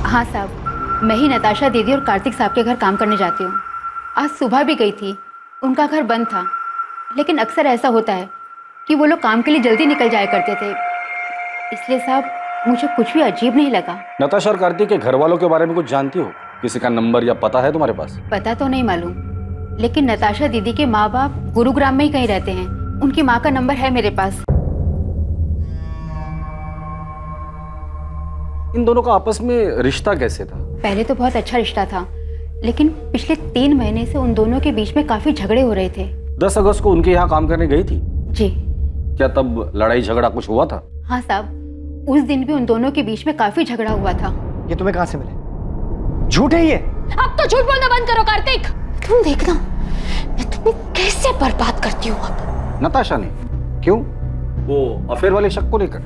Speaker 18: हाँ साहब, मैं ही नताशा दीदी और कार्तिक साहब के घर काम करने जाती हूँ। आज सुबह भी गई थी, उनका घर बंद था, लेकिन अक्सर ऐसा होता है कि वो लोग काम के लिए जल्दी निकल जाया करते थे, इसलिए साहब मुझे कुछ भी अजीब नहीं लगा।
Speaker 17: नताशा और कार्तिक के घर वालों के बारे में कुछ जानती हो? किसी का नंबर या पता है तुम्हारे पास?
Speaker 18: पता तो नहीं मालूम, लेकिन नताशा दीदी के माँ बाप गुरुग्राम में ही कहीं रहते हैं। उनकी माँ का नंबर है मेरे पास।
Speaker 17: इन दोनों का आपस में रिश्ता कैसे था?
Speaker 18: पहले तो बहुत अच्छा रिश्ता था, लेकिन पिछले 3 महीने से उन दोनों के बीच में काफी झगड़े हो रहे थे।
Speaker 17: 10 अगस्त को उनके यहाँ काम करने गई थी?
Speaker 18: जी।
Speaker 17: क्या तब लड़ाई झगड़ा कुछ हुआ था?
Speaker 18: हाँ साहब, उस दिन भी उन दोनों के बीच में काफी झगड़ा हुआ था।
Speaker 21: ये तुम्हें कहाँ से मिले? झूठ है ये।
Speaker 11: अब तो झूठ बोलना बंद करो कार्तिक। तुम देखना मैं तुम्हें कैसे बर्बाद करती हूँ अब।
Speaker 17: नताशा ने? क्यों? वो अफेयर वाले शक को लेकर?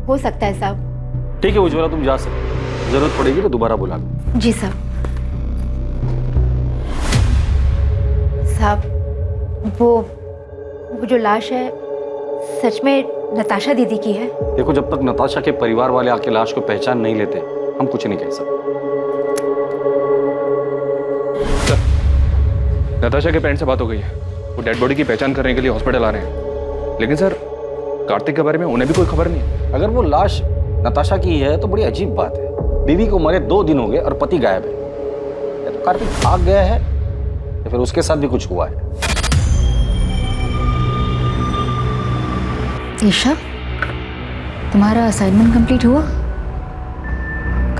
Speaker 18: हो सकता है साहब।
Speaker 17: ठीक है उज्ज्वला, तुम जा सकते, जरूरत पड़ेगी तो दोबारा बुला लो।
Speaker 18: जी साहब। साहब, वो जो लाश है सच में नताशा दीदी की है?
Speaker 17: देखो, जब तक नताशा के परिवार वाले आके लाश को पहचान नहीं लेते हम कुछ नहीं कह सकते।
Speaker 10: नताशा के पेरेंट्स से बात हो गई है, वो डेड बॉडी की पहचान करने के लिए हॉस्पिटल आ रहे हैं। लेकिन सर, कार्तिक के बारे में उन्हें भी कोई खबर नहीं है।
Speaker 17: अगर वो लाश नताशा की है तो बड़ी अजीब बात है। बीवी को मरे 2 दिन हो गए और पति गायब है। या तो कार्तिक भाग गया है या फिर उसके साथ भी कुछ हुआ है।
Speaker 18: ईशा, तुम्हारा असाइनमेंट कंप्लीट हुआ?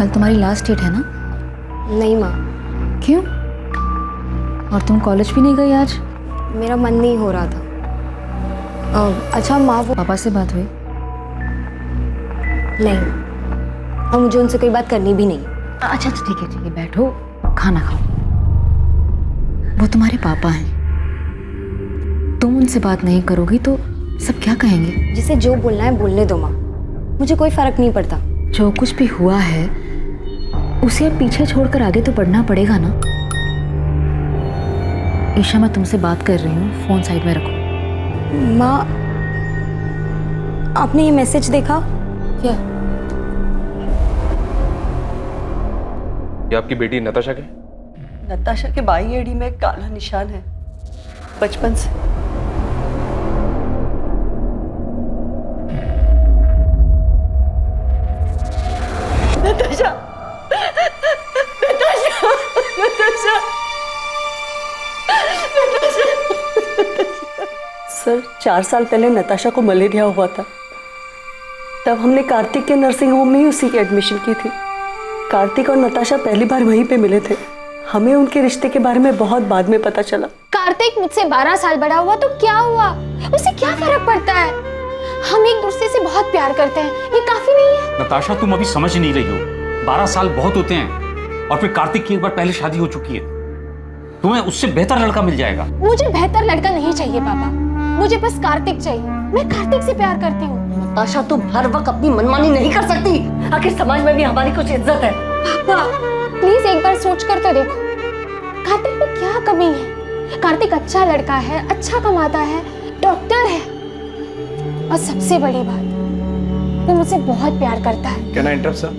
Speaker 3: कल तुम्हारी लास्ट डेट है ना?
Speaker 11: नहीं माँ,
Speaker 3: क्यों? और तुम कॉलेज भी नहीं गई आज?
Speaker 11: मेरा मन नहीं हो रहा था। अच्छा माँ, वो
Speaker 3: पापा से बात हुई?
Speaker 11: नहीं, और मुझे उनसे कोई बात करनी भी नहीं।
Speaker 3: अच्छा ठीक है बैठो, खाना खाओ। वो तुम्हारे पापा हैं, तुम उनसे बात नहीं करोगी तो सब क्या कहेंगे?
Speaker 11: जिसे जो बोलना है बोलने दो माँ, मुझे कोई फर्क नहीं पड़ता।
Speaker 3: जो कुछ भी हुआ है उसे अब पीछे छोड़कर आगे तो बढ़ना पड़ेगा ना। ईशा, मैं तुमसे बात कर रही हूँ, फोन साइड में रखो।
Speaker 11: माँ, आपने ये मैसेज देखा क्या?
Speaker 10: ये आपकी बेटी नताशा के?
Speaker 13: नताशा के बाई एड़ी में काला निशान है, बचपन से। नताशा, नताशा, नताशा, सर 4 साल पहले नताशा को मलेरिया हुआ था। तब हमने कार्तिक के नर्सिंग होम में ही उसी की एडमिशन की थी। कार्तिक और नताशा पहली बार वहीं पे मिले थे। हमें उनके रिश्ते के बारे में बहुत बाद में पता चला।
Speaker 11: कार्तिक मुझसे 12 साल बड़ा हुआ तो क्या हुआ, उसे क्या फर्क पड़ता है? हम एक दूसरे से बहुत प्यार करते हैं, ये काफी नहीं है?
Speaker 9: नताशा, तुम अभी समझ नहीं रही हो। 12 साल बहुत होते हैं, और फिर कार्तिक की एक बार पहले शादी हो चुकी है। तुम्हें उससे बेहतर लड़का मिल जाएगा।
Speaker 11: मुझे बेहतर लड़का नहीं चाहिए पापा, मुझे बस कार्तिक चाहिए। मैं कार्तिक से प्यार करती हूँ।
Speaker 13: नताशा, तुम हर वक्त अपनी मनमानी नहीं कर सकती। आखिर समाज में भी हमारी कुछ इज्जत है।
Speaker 11: पापा प्लीज एक बार सोच कर तो देखो, कार्तिक में क्या कमी है? कार्तिक अच्छा लड़का है, अच्छा कमाता है, डॉक्टर है, और सबसे बड़ी बात, वो मुझसे बहुत प्यार करता है।
Speaker 21: Can I interrupt sir?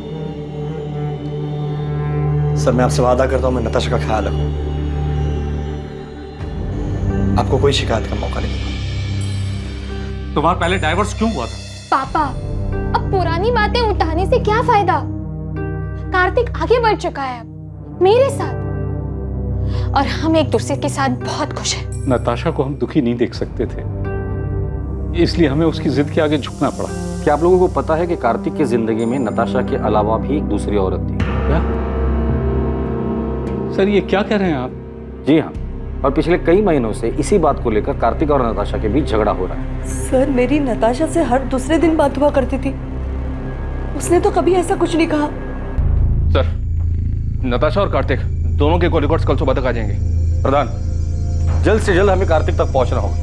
Speaker 21: Sir, मैं आपसे वादा करता हूँ मैं नताशा का ख्याल रखूँ। आपको कोई शिकायत का मौका नहीं दूंगा।
Speaker 9: तुम्हारा पहले डाइवोर्स क्यों हुआ था?
Speaker 11: पापा, अब पुरानी बातें उठाने से क्या फायदा? कार्तिक आगे बढ़ चुका है अब मेरे साथ, और हम एक दूसरे के साथ बहुत खुश हैं।
Speaker 9: नताशा को हम दुखी नहीं देख सकते थे, इसलिए हमें उसकी जिद के आगे झुकना पड़ा।
Speaker 17: क्या आप लोगों को पता है कि कार्तिक की जिंदगी में नताशा के अलावा भी एक दूसरी औरत थी?
Speaker 9: क्या? सर, ये क्या कह रहे हैं आप?
Speaker 17: जी हाँ, और पिछले कई महीनों से इसी बात को लेकर कार्तिक और नताशा के बीच झगड़ा हो रहा है।
Speaker 13: सर, मेरी नताशा से हर दूसरे दिन बात हुआ करती थी, उसने तो कभी ऐसा कुछ नहीं कहा।
Speaker 10: सर, नताशा और कार्तिक दोनों के कॉल रिकॉर्ड्स कल सुबह तक आ जाएंगे।
Speaker 17: प्रधान, जल्द से जल्द हमें कार्तिक तक पहुंचना होगा।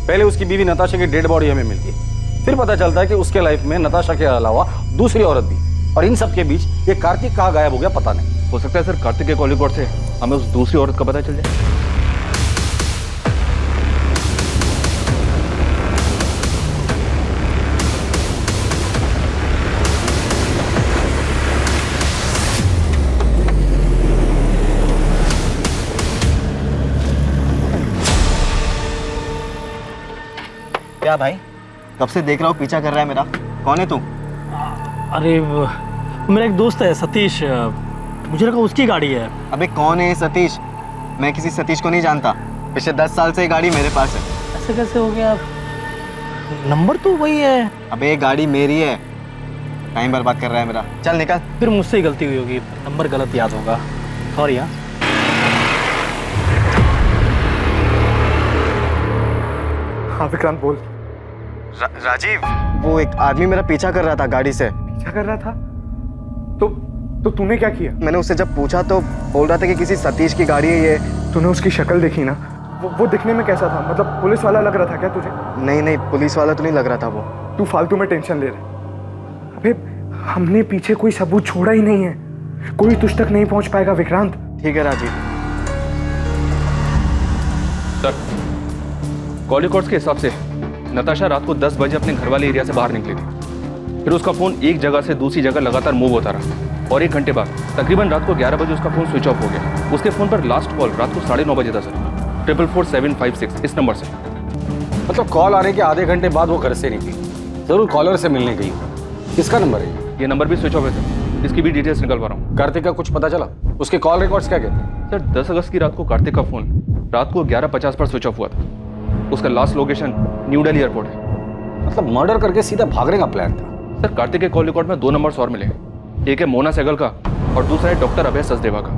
Speaker 17: पहले उसकी बीवी नताशा की डेड बॉडी हमें मिलती है, फिर पता चलता है कि उसके लाइफ में नताशा के अलावा दूसरी औरत भी, और इन सब के बीच ये कार्तिक कहाँ गायब हो गया पता नहीं।
Speaker 10: हो सकता है सर कार्तिक के कॉल रिकॉर्ड से हमें उस दूसरी औरत का पता चल जाए।
Speaker 21: क्या भाई, कब से देख रहा हूँ पीछा कर रहा है मेरा। कौन है तू?
Speaker 15: अरे मेरा एक दोस्त है सतीश, मुझे लगा उसकी गाड़ी है।
Speaker 21: अबे कौन है सतीश? मैं किसी सतीश को नहीं जानता। पिछले 10 साल से ये गाड़ी मेरे पास है।
Speaker 15: ऐसे कैसे हो गया? नंबर तो वही है।
Speaker 21: अबे ये गाड़ी मेरी है, टाइम बर्बाद कर रहा है मेरा। चल निकल।
Speaker 15: फिर मुझसे ही गलती हुई होगी, नंबर गलत याद होगा, सॉरी। हाँ
Speaker 7: हाँ विक्रांत बोल।
Speaker 21: राजीव, वो एक आदमी मेरा पीछा कर रहा था गाड़ी से।
Speaker 7: पीछा कर रहा था? तो तूने क्या किया?
Speaker 21: मैंने उससे जब पूछा तो बोल रहा था कि किसी सतीश की गाड़ी है ये।
Speaker 7: तूने उसकी शक्ल देखी ना? वो दिखने में कैसा था? मतलब पुलिस वाला लग रहा था क्या तुझे?
Speaker 21: नहीं, पुलिस वाला तो नहीं लग रहा था वो।
Speaker 7: तू फालतू में टेंशन ले रहा। अबे हमने पीछे कोई सबूत छोड़ा ही नहीं है, कोई तुझ तक नहीं पहुंच पाएगा विक्रांत।
Speaker 21: ठीक है राजीव।
Speaker 10: सर, कॉल रिकॉर्ड्स के हिसाब से नताशा रात को 10 बजे अपने घर वाले एरिया से बाहर निकली थी। फिर उसका फोन एक जगह से दूसरी जगह लगातार मूव होता रहा, और 1 घंटे बाद तकरीबन रात को 11 बजे उसका फोन स्विच ऑफ हो गया। उसके फोन पर लास्ट कॉल रात को 9:30 बजे था सर, 44756 इस नंबर से।
Speaker 17: मतलब कॉल आने के आधे घंटे बाद वो घर से निकली, जरूर कॉलर से मिलने गई। किसका नंबर है?
Speaker 10: ये नंबर भी स्विच ऑफ है सर, इसकी भी डिटेल्स निकलवा रहा हूँ।
Speaker 17: कार्तिक का कुछ पता चला? उसके कॉल रिकॉर्ड्स क्या कहते हैं?
Speaker 10: सर 10 अगस्त की रात को कार्तिक का फोन रात को 11:50 पर स्विच ऑफ हुआ था। उसका last location new Delhi airport है।
Speaker 17: मतलब मर्डर करके सीधा भागने का प्लान था।
Speaker 10: सर कार्तिक के कॉल रिकॉर्ड में 2 नंबर्स और मिले, एक है मोना सहगल का और दूसरा है डॉक्टर अभय सचदेवा का।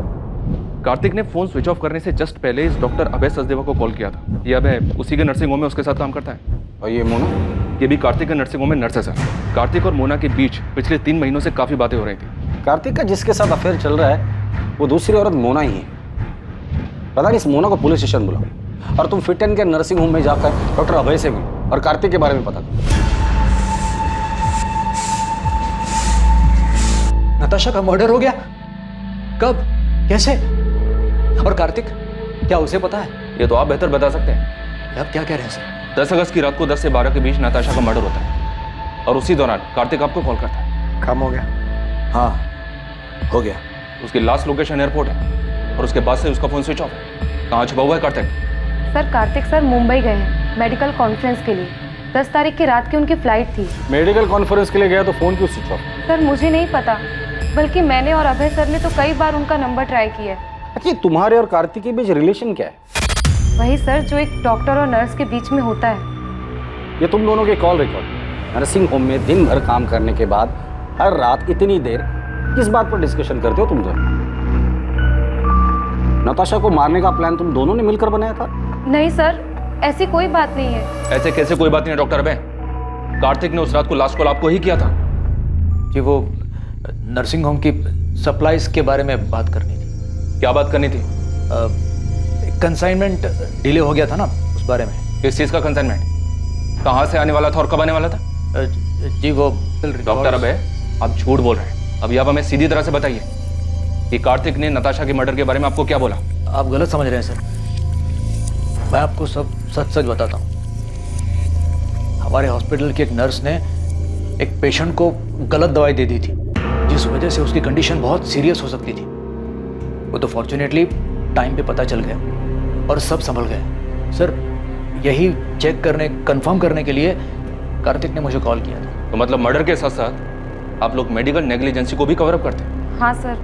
Speaker 10: कार्तिक ने फोन स्विच ऑफ करने से जस्ट पहले इस डॉक्टर अभय सचदेवा को कॉल किया था। ये अभय उसी के नर्सिंग होम में उसके साथ काम करता है।
Speaker 17: और ये मोना?
Speaker 10: ये भी कार्तिक के नर्सिंग होम में नर्स है सर। कार्तिक और मोना के बीच पिछले 3 महीनों से काफी बातें हो रही थी।
Speaker 17: कार्तिक का जिसके साथ अफेयर चल रहा है वो दूसरी औरत मोना ही है। पता नहीं, इस मोना को पुलिस स्टेशन बुलाओ और तुम फिट एंड के नर्सिंग होम में जाकर डॉक्टर अभय से मिलो और कार्तिक के बारे में पता करो।
Speaker 22: नताशा का मर्डर हो गया? कब? कैसे? और कार्तिक, क्या उसे पता है?
Speaker 10: ये तो आप बेहतर बता सकते हैं।
Speaker 22: आप क्या कह रहे हैं सर?
Speaker 10: 10 अगस्त की रात को 10 से 12 के बीच नताशा का मर्डर होता है और उसी दौरान कार्तिक आपको कॉल करता है।
Speaker 21: काम हो गया?
Speaker 22: हाँ, हो गया।
Speaker 10: उसकी लास्ट लोकेशन एयरपोर्ट है और उसके बाद से उसका फोन स्विच ऑफ है। कहाँ छुपा हुआ है कार्तिक?
Speaker 5: सर कार्तिक सर मुंबई गए हैं मेडिकल कॉन्फ्रेंस के लिए। 10 तारीख की रात की उनकी फ्लाइट थी।
Speaker 17: मेडिकल कॉन्फ्रेंस के लिए गया तो फोन क्यों स्विच ऑफ?
Speaker 5: सर मुझे नहीं पता, बल्कि मैंने और अभय सर ने तो कई बार उनका नंबर ट्राई किया है।
Speaker 17: अच्छा, तुम्हारे और कार्तिक के बीच रिलेशन क्या है?
Speaker 5: वही सर जो एक डॉक्टर और नर्स के बीच में होता है।
Speaker 17: ये तुम दोनों के कॉल रिकॉर्ड। नर्सिंग होम में दिन भर काम करने के बाद हर रात इतनी देर किस बात पर डिस्कशन करते हो तुम दोनों? नताशा को मारने का प्लान तुम दोनों ने मिलकर बनाया था?
Speaker 5: नहीं सर, ऐसी कोई बात नहीं है।
Speaker 10: ऐसे कैसे कोई बात नहीं है डॉक्टर अभय? कार्तिक ने उस रात को लास्ट कॉल आपको ही किया था।
Speaker 22: जी वो नर्सिंग होम की सप्लाईज के बारे में बात करनी थी।
Speaker 10: क्या बात करनी थी?
Speaker 22: कंसाइनमेंट डिले हो गया था ना, उस बारे में।
Speaker 10: किस चीज का कंसाइनमेंट? कहाँ से आने वाला था और कब आने वाला था?
Speaker 22: जी वो
Speaker 10: डॉक्टर अभय, आप झूठ बोल रहे हैं। अभी आप हमें सीधी तरह से बताइए कि कार्तिक ने नताशा के मर्डर के बारे में आपको क्या बोला?
Speaker 22: आप गलत समझ रहे हैं सर। मैं आपको सब सच सच बताता हूँ। हमारे हॉस्पिटल की एक नर्स ने एक पेशेंट को गलत दवाई दे दी थी, जिस वजह से उसकी कंडीशन बहुत सीरियस हो सकती थी। वो तो फॉर्चुनेटली टाइम पे पता चल गया और सब संभल गया। सर यही चेक करने, कंफर्म करने के लिए कार्तिक ने मुझे कॉल किया था।
Speaker 10: तो मतलब मर्डर के साथ साथ आप लोग मेडिकल नेग्लिजेंसी को भी कवर अप करते हैं?
Speaker 5: हाँ सर,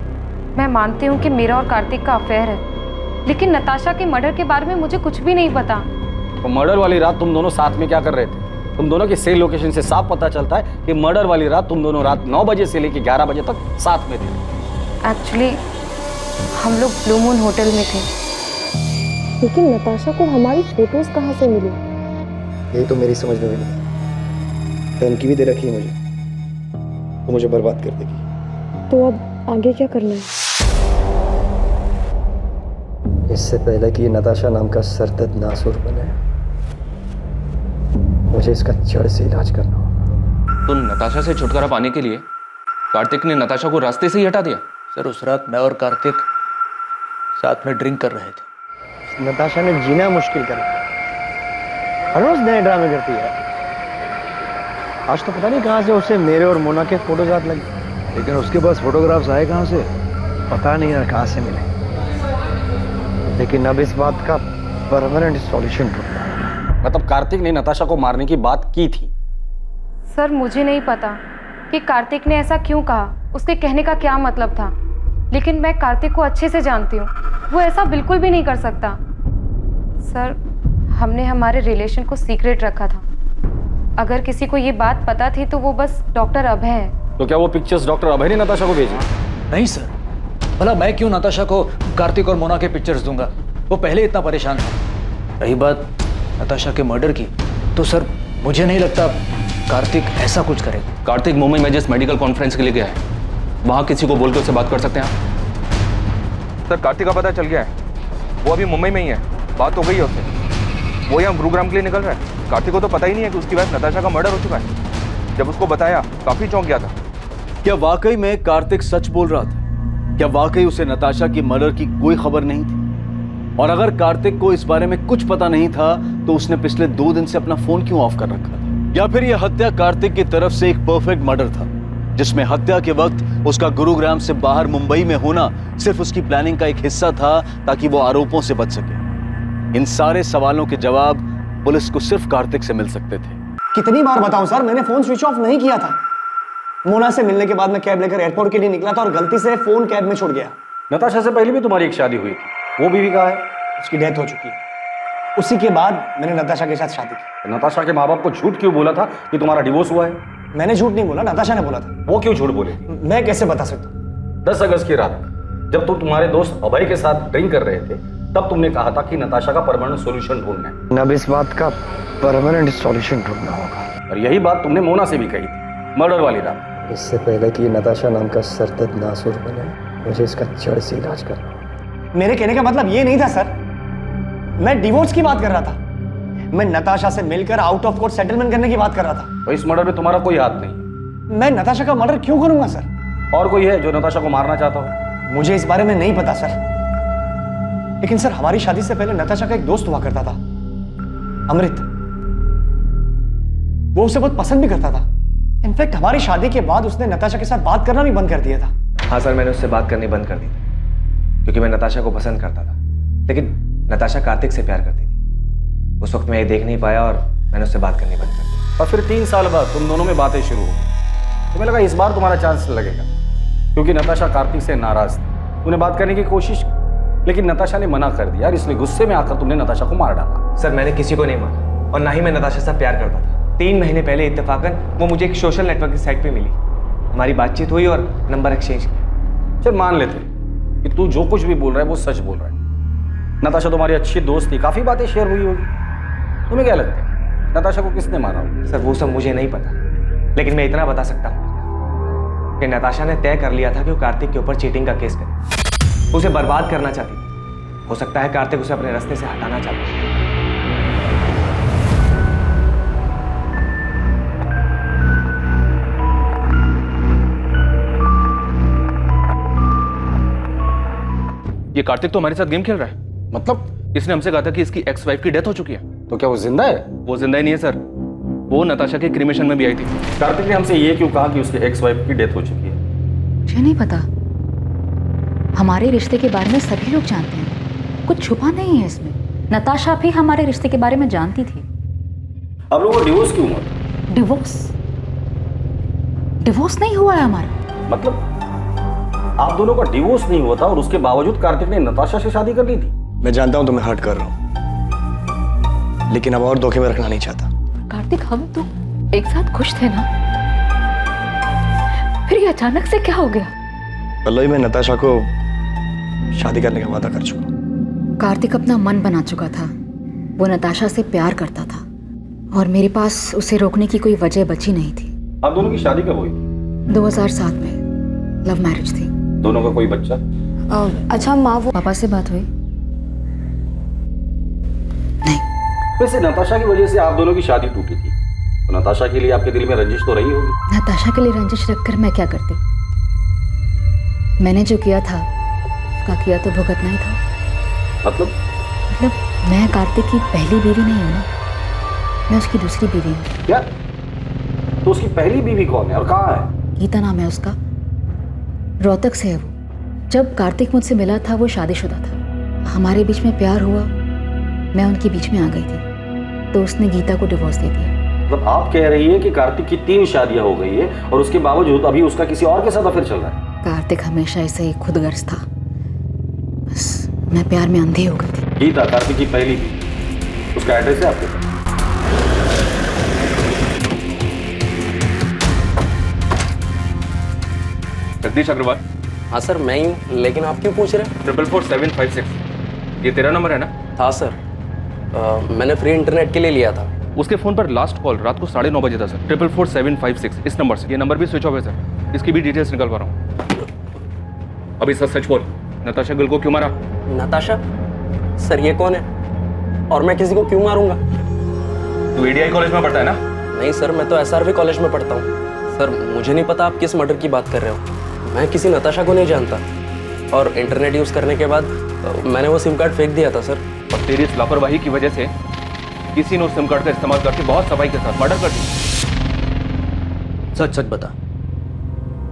Speaker 5: मैं मानती हूँ कि मेरा और कार्तिक का अफेयर है, लेकिन नताशा के मर्डर के बारे में मुझे कुछ भी नहीं पता।
Speaker 17: तो मर्डर वाली रात तुम दोनों साथ में क्या कर रहे थे? तुम दोनों की सेल लोकेशन से साफ पता चलता है कि मर्डर वाली रात तुम दोनों रात 9 बजे से लेकर 11 बजे तक साथ में थे।
Speaker 5: एक्चुअली हम लोग ब्लू मून होटल में थे।
Speaker 11: लेकिन नताशा को हमारी फोटोज कहाँ से मिली?
Speaker 21: यही तो मेरी समझ में भी नहीं। धमकी भी दे रखी है मुझे, तो मुझे बर्बाद कर देगी।
Speaker 11: तो अब आगे क्या करना है?
Speaker 21: इससे पहले कि नताशा नाम का सरदर्द नासुर बने, मुझे इसका जड़ से इलाज करना होगा।
Speaker 10: तो नताशा से छुटकारा पाने के लिए कार्तिक ने नताशा को रास्ते से ही हटा दिया?
Speaker 22: सर उस रात मैं और कार्तिक साथ में ड्रिंक कर रहे थे।
Speaker 21: नताशा ने जीना मुश्किल कर दिया। हर रोज नए ड्रामे करती है। आज तो पता नहीं कहाँ से उसे मेरे और मोना के फोटोज हाथ लगे।
Speaker 22: लेकिन उसके पास फोटोग्राफ्स आए कहाँ से?
Speaker 21: पता नहीं यार कहाँ से मिले। लेकिन अब इस बात का परमानेंट सॉल्यूशन ढूंढना है।
Speaker 17: मतलब कार्तिक ने नताशा को मारने की बात की थी?
Speaker 5: सर मुझे नहीं पता कि कार्तिक ने ऐसा क्यों कहा, उसके कहने का क्या मतलब था, लेकिन मैं कार्तिक को अच्छे से जानती हूँ। वो ऐसा बिल्कुल भी नहीं कर सकता। सर हमने हमारे रिलेशन को सीक्रेट रखा था। अगर किसी को ये बात पता थी तो वो बस डॉक्टर अभय है।
Speaker 17: तो क्या वो पिक्चर्स डॉक्टर अभय ने नताशा को भेजी?
Speaker 22: नहीं सर, भला मैं क्यों नताशा को कार्तिक और मोना के पिक्चर्स दूंगा? वो पहले इतना परेशान था। रही बात नताशा के मर्डर की, तो सर मुझे नहीं लगता कार्तिक ऐसा कुछ करेगा।
Speaker 10: कार्तिक मुंबई में जिस मेडिकल कॉन्फ्रेंस के लिए गया है, वहाँ किसी को बोल के उससे बात कर सकते हैं आप? सर कार्तिक का पता चल गया है, वो अभी मुंबई में ही है। बात हो गई है उससे, वो यहाँ गुरुग्राम के लिए निकल रहा है। कार्तिक को तो पता ही नहीं है कि उसकी वाइफ नताशा का मर्डर हो चुका है। जब उसको बताया काफी चौंक गया था।
Speaker 12: क्या वाकई में कार्तिक सच बोल रहा था? क्या वाकई उसे नताशा की मर्डर की कोई खबर नहीं थी? और अगर कार्तिक को इस बारे में कुछ पता नहीं था तो उसने पिछले 2 दिन से अपना फोन क्यों ऑफ कर रखा था? या फिर यह हत्या कार्तिक की तरफ से एक परफेक्ट मर्डर था, जिसमें हत्या के वक्त उसका गुरुग्राम से बाहर मुंबई में होना सिर्फ उसकी प्लानिंग का एक हिस्सा था ताकि वो आरोपों से बच सके? इन सारे सवालों के जवाब पुलिस को सिर्फ कार्तिक से मिल सकते थे।
Speaker 21: कितनी बार बताऊं सर, मैंने फोन स्विच ऑफ नहीं किया था। मोना से मिलने के बाद मैं कैब लेकर एयरपोर्ट के लिए निकला था और गलती से फोन कैब में छूट गया।
Speaker 17: नताशा से पहले भी तुम्हारी एक शादी हुई थी, वो बीवी कहाँ है?
Speaker 21: उसकी डेथ हो चुकी है। उसी के बाद मैंने नताशा के साथ शादी की।
Speaker 17: नताशा के माँ बाप को झूठ क्यों बोला था कि तुम्हारा डिवोर्स हुआ है?
Speaker 21: मैंने झूठ नहीं बोला, नताशा ने बोला था।
Speaker 17: वो क्यों झूठ बोले?
Speaker 21: मैं कैसे बता सकता हूँ?
Speaker 17: 10 अगस्त की रात जब तुम तुम्हारे दोस्त अभय के साथ ड्रिंक कर रहे थे, तब तुमने कहा था कि नताशा का परमानेंट सॉल्यूशन ढूंढना है।
Speaker 21: अब इस बात का परमानेंट सॉल्यूशन ढूंढना होगा।
Speaker 17: और यही बात तुमने मोना से भी कही थी मर्डर वाली रात।
Speaker 21: इससे पहले कि नताशा नाम का सरदर्द नासुर बने, मुझे इसका जड़ से इलाज करना। मेरे कहने का मतलब ये नहीं था सर, मैं डिवोर्स की बात कर रहा था। मैं नताशा से मिलकर आउट ऑफ कोर्ट सेटलमेंट करने की बात कर रहा था।
Speaker 17: तो इस मर्डर में तुम्हारा कोई हाथ नहीं।
Speaker 21: मैं नताशा का मर्डर क्यों करूंगा सर?
Speaker 17: और कोई है जो नताशा को मारना चाहता हो?
Speaker 21: मुझे इस बारे में नहीं पता सर, लेकिन सर हमारी शादी से पहले नताशा का एक दोस्त हुआ करता था, अमृत। वो उसे बहुत पसंद भी करता था। इनफैक्ट हमारी शादी के बाद उसने नताशा के साथ बात करना भी बंद कर दिया था।
Speaker 1: हाँ सर, मैंने उससे बात करनी बंद कर दी थी क्योंकि मैं नताशा को पसंद करता था, लेकिन नताशा कार्तिक से प्यार करती थी। उस वक्त मैं ये देख नहीं पाया और मैंने उससे बात करनी बंद कर दी।
Speaker 17: और फिर 3 साल बाद तुम दोनों में बातें शुरू हो गई। तुम्हें लगा इस बार तुम्हारा चांस लगेगा, क्योंकि नताशा कार्तिक से नाराज थी। तूने बात करने की कोशिश की, लेकिन नताशा ने मना कर दिया और इसलिए गुस्से में आकर तुमने नताशा को मार डाला।
Speaker 1: सर मैंने किसी को नहीं मारा और ना ही मैं नताशा से प्यार करता था। 3 महीने पहले इत्तेफाकन वो मुझे एक सोशल नेटवर्क की साइट पे मिली। हमारी बातचीत हुई और नंबर एक्सचेंज किया।
Speaker 17: चल मान लेते कि तू जो कुछ भी बोल रहा है वो सच बोल रहा है। नताशा तुम्हारी अच्छी दोस्त थी, काफी बातें शेयर हुई होगी। तुम्हें क्या लगता है नताशा को किसने मारा होगा?
Speaker 1: सर वो सब मुझे नहीं पता, लेकिन मैं इतना बता सकता हूँ कि नताशा ने तय कर लिया था कि वो कार्तिक के ऊपर चीटिंग का केस करे। उसे बर्बाद करना चाहती थी। हो सकता है कार्तिक उसे अपने रास्ते से हटाना चाहता है।
Speaker 10: ये कार्तिक तो हमारे साथ गेम खेल रहा है।
Speaker 17: मतलब?
Speaker 10: इसने हमसे कहा था कि इसकी एक्स वाइफ की डेथ हो चुकी है।
Speaker 17: तो क्या वो जिंदा है?
Speaker 10: वो जिंदा ही नहीं है सर, वो नताशा के क्रिमेशन में भी आई थी।
Speaker 17: कार्तिक ने हमसे ये क्यों कहा कि उसके एक्स वाइफ की डेथ हो चुकी है?
Speaker 3: मुझे नहीं पता। हमारे रिश्ते के बारे में सभी लोग जानते हैं, कुछ छुपा नहीं है इसमें। नताशा भी हमारे रिश्ते के बारे में जानती थी।
Speaker 17: अब लोगों को डिवोर्स क्यों हुआ?
Speaker 3: डिवोर्स नहीं हुआ है हमारा।
Speaker 17: मतलब आप दोनों का डिवोर्स नहीं हुआ था और उसके बावजूद कार्तिक ने नताशा से शादी कर ली थी।
Speaker 21: मैं जानता हूं तुम्हें हर्ट कर रहा हूं, लेकिन अब और धोखे में रखना नहीं चाहता।
Speaker 3: कार्तिक, हम तो एक साथ खुश थे ना, फिर ये अचानक से क्या हो गया?
Speaker 21: पल्लवी, मैं नताशा को शादी करने का वादा कर चुका हूं।
Speaker 3: कार्तिक अपना मन बना चुका था। वो नताशा से प्यार करता था और मेरे पास उसे रोकने की कोई वजह बची नहीं थी।
Speaker 17: आप दोनों की शादी कब हुई थी?
Speaker 3: 2007 में लव मैरिज थी।
Speaker 17: दोनों का कोई बच्चा?
Speaker 3: अच्छा माँ, वो पापा से बात हुई?
Speaker 17: वैसे नताशा की वजह से आप दोनों की शादी टूटी थी, तो नताशा के लिए आपके दिल में रंजिश तो रही होगी।
Speaker 3: नताशा के लिए रंजिश रखकर मैं क्या करती? मैंने जो किया था उसका किया तो भुगतना ही था।
Speaker 17: मतलब
Speaker 3: मैं कार्तिक की पहली बीवी नहीं हूँ ना, मैं उसकी दूसरी बीवी हूँ।
Speaker 17: क्या? तो उसकी पहली बीवी कौन है और कहाँ है?
Speaker 3: गीता नाम है उसका, रोहतक से है वो। जब कार्तिक मुझसे मिला था वो शादीशुदा था। हमारे बीच में प्यार हुआ, मैं उनके बीच में आ गई थी, तो उसने गीता को डिवोर्स दे दिया।
Speaker 17: मतलब आप कह रही है कि कार्तिक की 3 शादियां हो गई है और उसके बावजूद अभी उसका किसी और के साथ अफेयर चल रहा है?
Speaker 3: कार्तिक हमेशा ऐसे ही खुदगर्ज था, बस मैं प्यार में अंधी हो गई थी।
Speaker 17: गीता कार्तिक की पहली बीवी, उसका एड्रेस है आपके पास?
Speaker 10: जगदीश अग्रवाल।
Speaker 15: हाँ सर मैं ही हूँ, लेकिन आप क्यों पूछ रहे हैं?
Speaker 10: 444756 ये तेरा नंबर है ना?
Speaker 15: हाँ सर, मैंने फ्री इंटरनेट के लिए लिया था।
Speaker 10: उसके फोन पर लास्ट कॉल रात को 9:30 बजे था सर। 444756 इस नंबर से। ये नंबर भी स्विच ऑफ है सर, इसकी भी डिटेल्स निकलवा रहा हूँ। अभी सच सच बोल, नताशा गिल को क्यों मारा?
Speaker 15: नताशा? सर ये कौन है और मैं किसी को क्यों मारूंगा?
Speaker 10: तू एडीआई कॉलेज में पढ़ता है ना?
Speaker 15: नहीं सर, मैं तो एसआरवी कॉलेज में पढ़ता हूँ। सर मुझे नहीं पता आप किस मर्डर की बात कर रहे हो। मैं किसी नताशा को नहीं जानता और इंटरनेट यूज़ करने के बाद मैंने वो सिम कार्ड फेंक दिया था सर।
Speaker 10: और तेरी इस लापरवाही की वजह से किसी ने उस सिम कार्ड का इस्तेमाल करके बहुत सफाई के साथ मर्डर कर दिया।
Speaker 22: सच सच बता,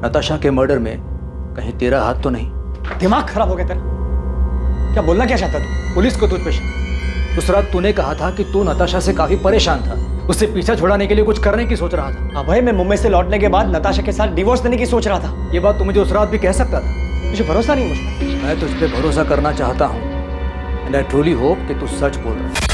Speaker 22: नताशा के मर्डर में कहीं तेरा हाथ तो नहीं?
Speaker 21: दिमाग खराब हो गया तेरा? क्या बोलना क्या चाहता तू? पुलिस को तुझ पे शक।
Speaker 22: उस रात तूने कहा था कि तू नताशा से काफी परेशान था, उससे पीछा छुड़ाने के लिए कुछ करने की सोच रहा था।
Speaker 21: अभय, मैं मुंबई से लौटने के बाद नताशा के साथ डिवोर्स देने की सोच रहा था।
Speaker 22: ये बात तू मुझे उस रात भी कह सकता था।
Speaker 21: मुझे भरोसा नहीं मुझ पर।
Speaker 22: मैं तुझ पे भरोसा करना चाहता हूँ एंड आई ट्रूली होप कि तू सच बोल रहा है।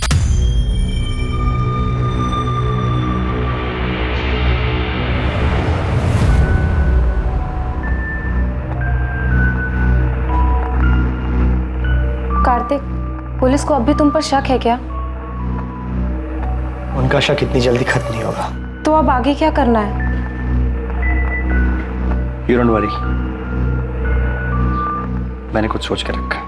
Speaker 5: पुलिस को अब भी तुम पर शक है क्या?
Speaker 21: उनका शक इतनी जल्दी खत्म नहीं होगा।
Speaker 5: तो अब आगे क्या करना है?
Speaker 21: You don't worry, मैंने कुछ सोच कर रखा है।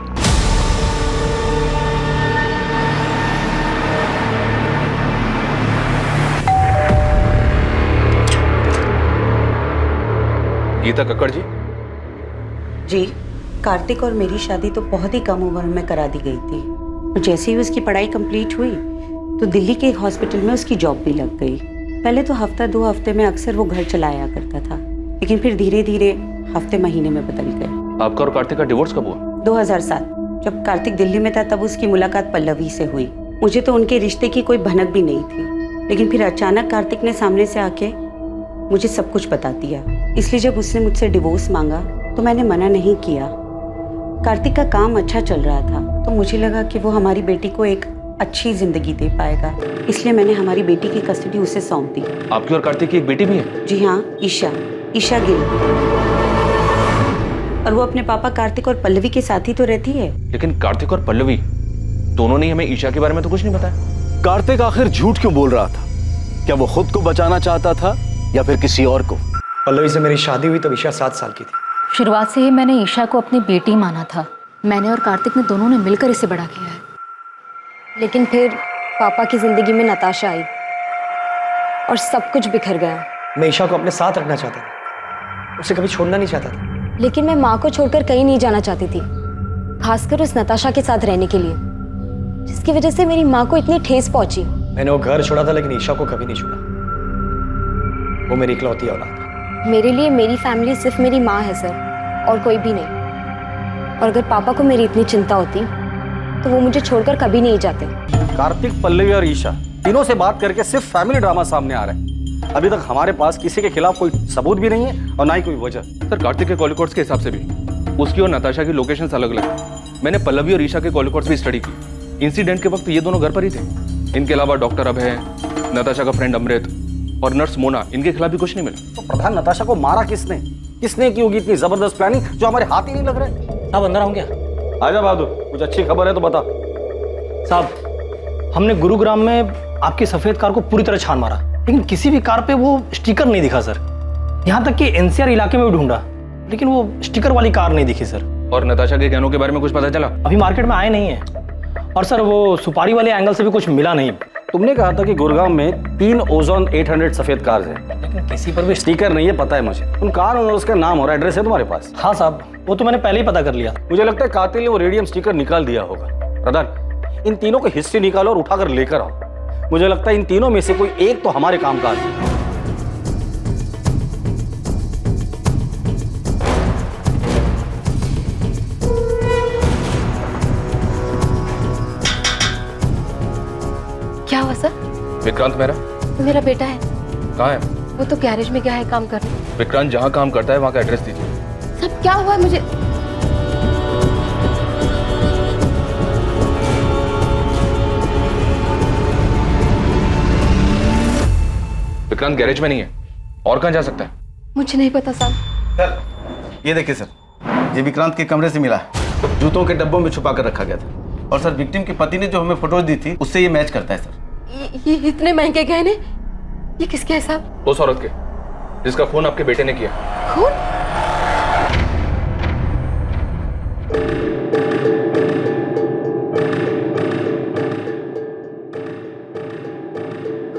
Speaker 10: गीता कक्कड़ जी।
Speaker 8: जी, कार्तिक और मेरी शादी तो बहुत ही कम उम्र में करा दी गई थी और जैसे ही उसकी पढ़ाई कंप्लीट हुई तो दिल्ली के एक हॉस्पिटल में उसकी जॉब भी लग गई। पहले तो हफ्ता 2 हफ्ते में अक्सर वो घर चला आया करता था, लेकिन फिर धीरे धीरे हफ्ते महीने में बदल गए।
Speaker 10: आपका और कार्तिक का डिवोर्स कब हुआ?
Speaker 8: 2007 जब कार्तिक दिल्ली में था तब उसकी मुलाकात पल्लवी से हुई। मुझे तो उनके रिश्ते की कोई भनक भी नहीं थी, लेकिन फिर अचानक कार्तिक ने सामने से आके मुझे सब कुछ बता दिया। इसलिए जब उसने मुझसे डिवोर्स मांगा तो मैंने मना नहीं किया। कार्तिक का काम अच्छा चल रहा था तो मुझे लगा कि वो हमारी बेटी को एक अच्छी जिंदगी दे पाएगा, इसलिए मैंने हमारी बेटी की कस्टडी उसे सौंप दी।
Speaker 10: आपकी और कार्तिक की एक बेटी भी है?
Speaker 8: जी हाँ, ईशा गिल। और वो अपने पापा कार्तिक और पल्लवी के साथ ही तो रहती है।
Speaker 10: लेकिन कार्तिक और पल्लवी दोनों ने हमें ईशा के बारे में तो कुछ नहीं बताया।
Speaker 12: कार्तिक आखिर झूठ क्यों बोल रहा था? क्या वो खुद को बचाना चाहता था या फिर किसी और को?
Speaker 21: पल्लवी से मेरी शादी हुई तब ईशा 7 साल की थी।
Speaker 3: शुरुआत से ही मैंने ईशा को अपनी बेटी माना था। मैंने और कार्तिक ने दोनों ने मिलकर इसे बड़ा किया है।
Speaker 16: लेकिन फिर पापा की जिंदगी में नताशा आई और सब कुछ बिखर गया।
Speaker 21: मैं ईशा को अपने साथ रखना चाहता था, उसे कभी छोड़ना नहीं चाहता था।
Speaker 16: लेकिन मैं माँ को छोड़कर कहीं नहीं जाना चाहती थी, खासकर उस नताशा के साथ रहने के लिए, जिसकी वजह से मेरी माँ को इतनी ठेस पहुंची।
Speaker 21: मैंने वो घर छोड़ा था लेकिन ईशा को कभी नहीं छोड़ा। वो मेरी इकलौती औलाद है।
Speaker 16: मेरे लिए मेरी फैमिली सिर्फ मेरी माँ है सर, और कोई भी नहीं। और अगर पापा को मेरी इतनी चिंता होती तो वो मुझे छोड़कर कभी नहीं जाते।
Speaker 17: कार्तिक, पल्लवी और ईशा तीनों से बात करके सिर्फ फैमिली ड्रामा सामने आ रहा है। अभी तक हमारे पास किसी के खिलाफ कोई सबूत भी नहीं है और ना ही कोई वजह।
Speaker 10: सर, कार्तिक के कॉल रिकॉर्ड्स के हिसाब से भी उसकी और नताशा की लोकेशंस अलग अलग है। मैंने पल्लवी और ईशा के कॉल रिकॉर्ड्स भी स्टडी की। इंसिडेंट के वक्त ये दोनों घर पर ही थे। इनके अलावा डॉक्टर अभय, नताशा का फ्रेंड अमृत और नर्स मोना, इनके खिलाफ भी कुछ नहीं मिला।
Speaker 17: तो प्रधान, नताशा को मारा किसने? किसने की होगी इतनी जबरदस्त प्लानिंग जो हमारे हाथ ही नहीं लग रहे?
Speaker 22: साहब अंदर आऊं क्या?
Speaker 17: आजा बहादुर, कुछ अच्छी खबर है तो बता।
Speaker 22: साहब, हमने गुरुग्राम में आपकी सफेद कार को पूरी तरह छान मारा, लेकिन किसी भी कार पे वो स्टिकर नहीं दिखा सर। यहाँ तक कि एनसीआर इलाके में भी ढूंढा, लेकिन वो स्टिकर वाली कार नहीं दिखी सर।
Speaker 10: और नताशा के गहनों के बारे में कुछ पता चला?
Speaker 22: अभी मार्केट में आए नहीं है। और सर, वो सुपारी वाले एंगल से भी कुछ मिला नहीं।
Speaker 17: तुमने कहा था कि गुड़गांव में 3 ओजोन 800 सफेद कार्स हैं,
Speaker 22: लेकिन किसी पर भी
Speaker 17: स्टिकर नहीं है, पता है मुझे। उन कार और उसका नाम और एड्रेस है तुम्हारे पास?
Speaker 22: हाँ साहब, वो तो मैंने पहले ही पता कर लिया।
Speaker 17: मुझे लगता है कातिल ने वो रेडियम स्टिकर निकाल दिया होगा। प्रधान, इन तीनों की हिस्ट्री निकालो और उठाकर लेकर आओ। मुझे लगता है इन तीनों में से कोई एक तो हमारे काम का आदमी है।
Speaker 16: क्या हुआ सर?
Speaker 10: विक्रांत
Speaker 16: मेरा बेटा है।
Speaker 10: कहाँ है?
Speaker 16: वो तो गैरेज में गया है काम करने।
Speaker 10: विक्रांत जहाँ काम करता है वहाँ का एड्रेस दीजिए।
Speaker 16: सब क्या हुआ है मुझे?
Speaker 10: विक्रांत गैरेज में नहीं है, और कहाँ जा सकता है?
Speaker 16: मुझे नहीं पता साहब।
Speaker 17: सर, ये देखिए सर, ये विक्रांत के कमरे से मिला है। जूतों के डब्बों में छुपा कर रखा गया था। और सर, विक्टिम के पति ने जो हमें फोटोज दी थी उससे ये मैच करता है सर।
Speaker 16: ये इतने महंगे गहने, ये किसके है साहब?
Speaker 10: उस औरत के जिसका खून आपके बेटे ने किया।
Speaker 16: खून?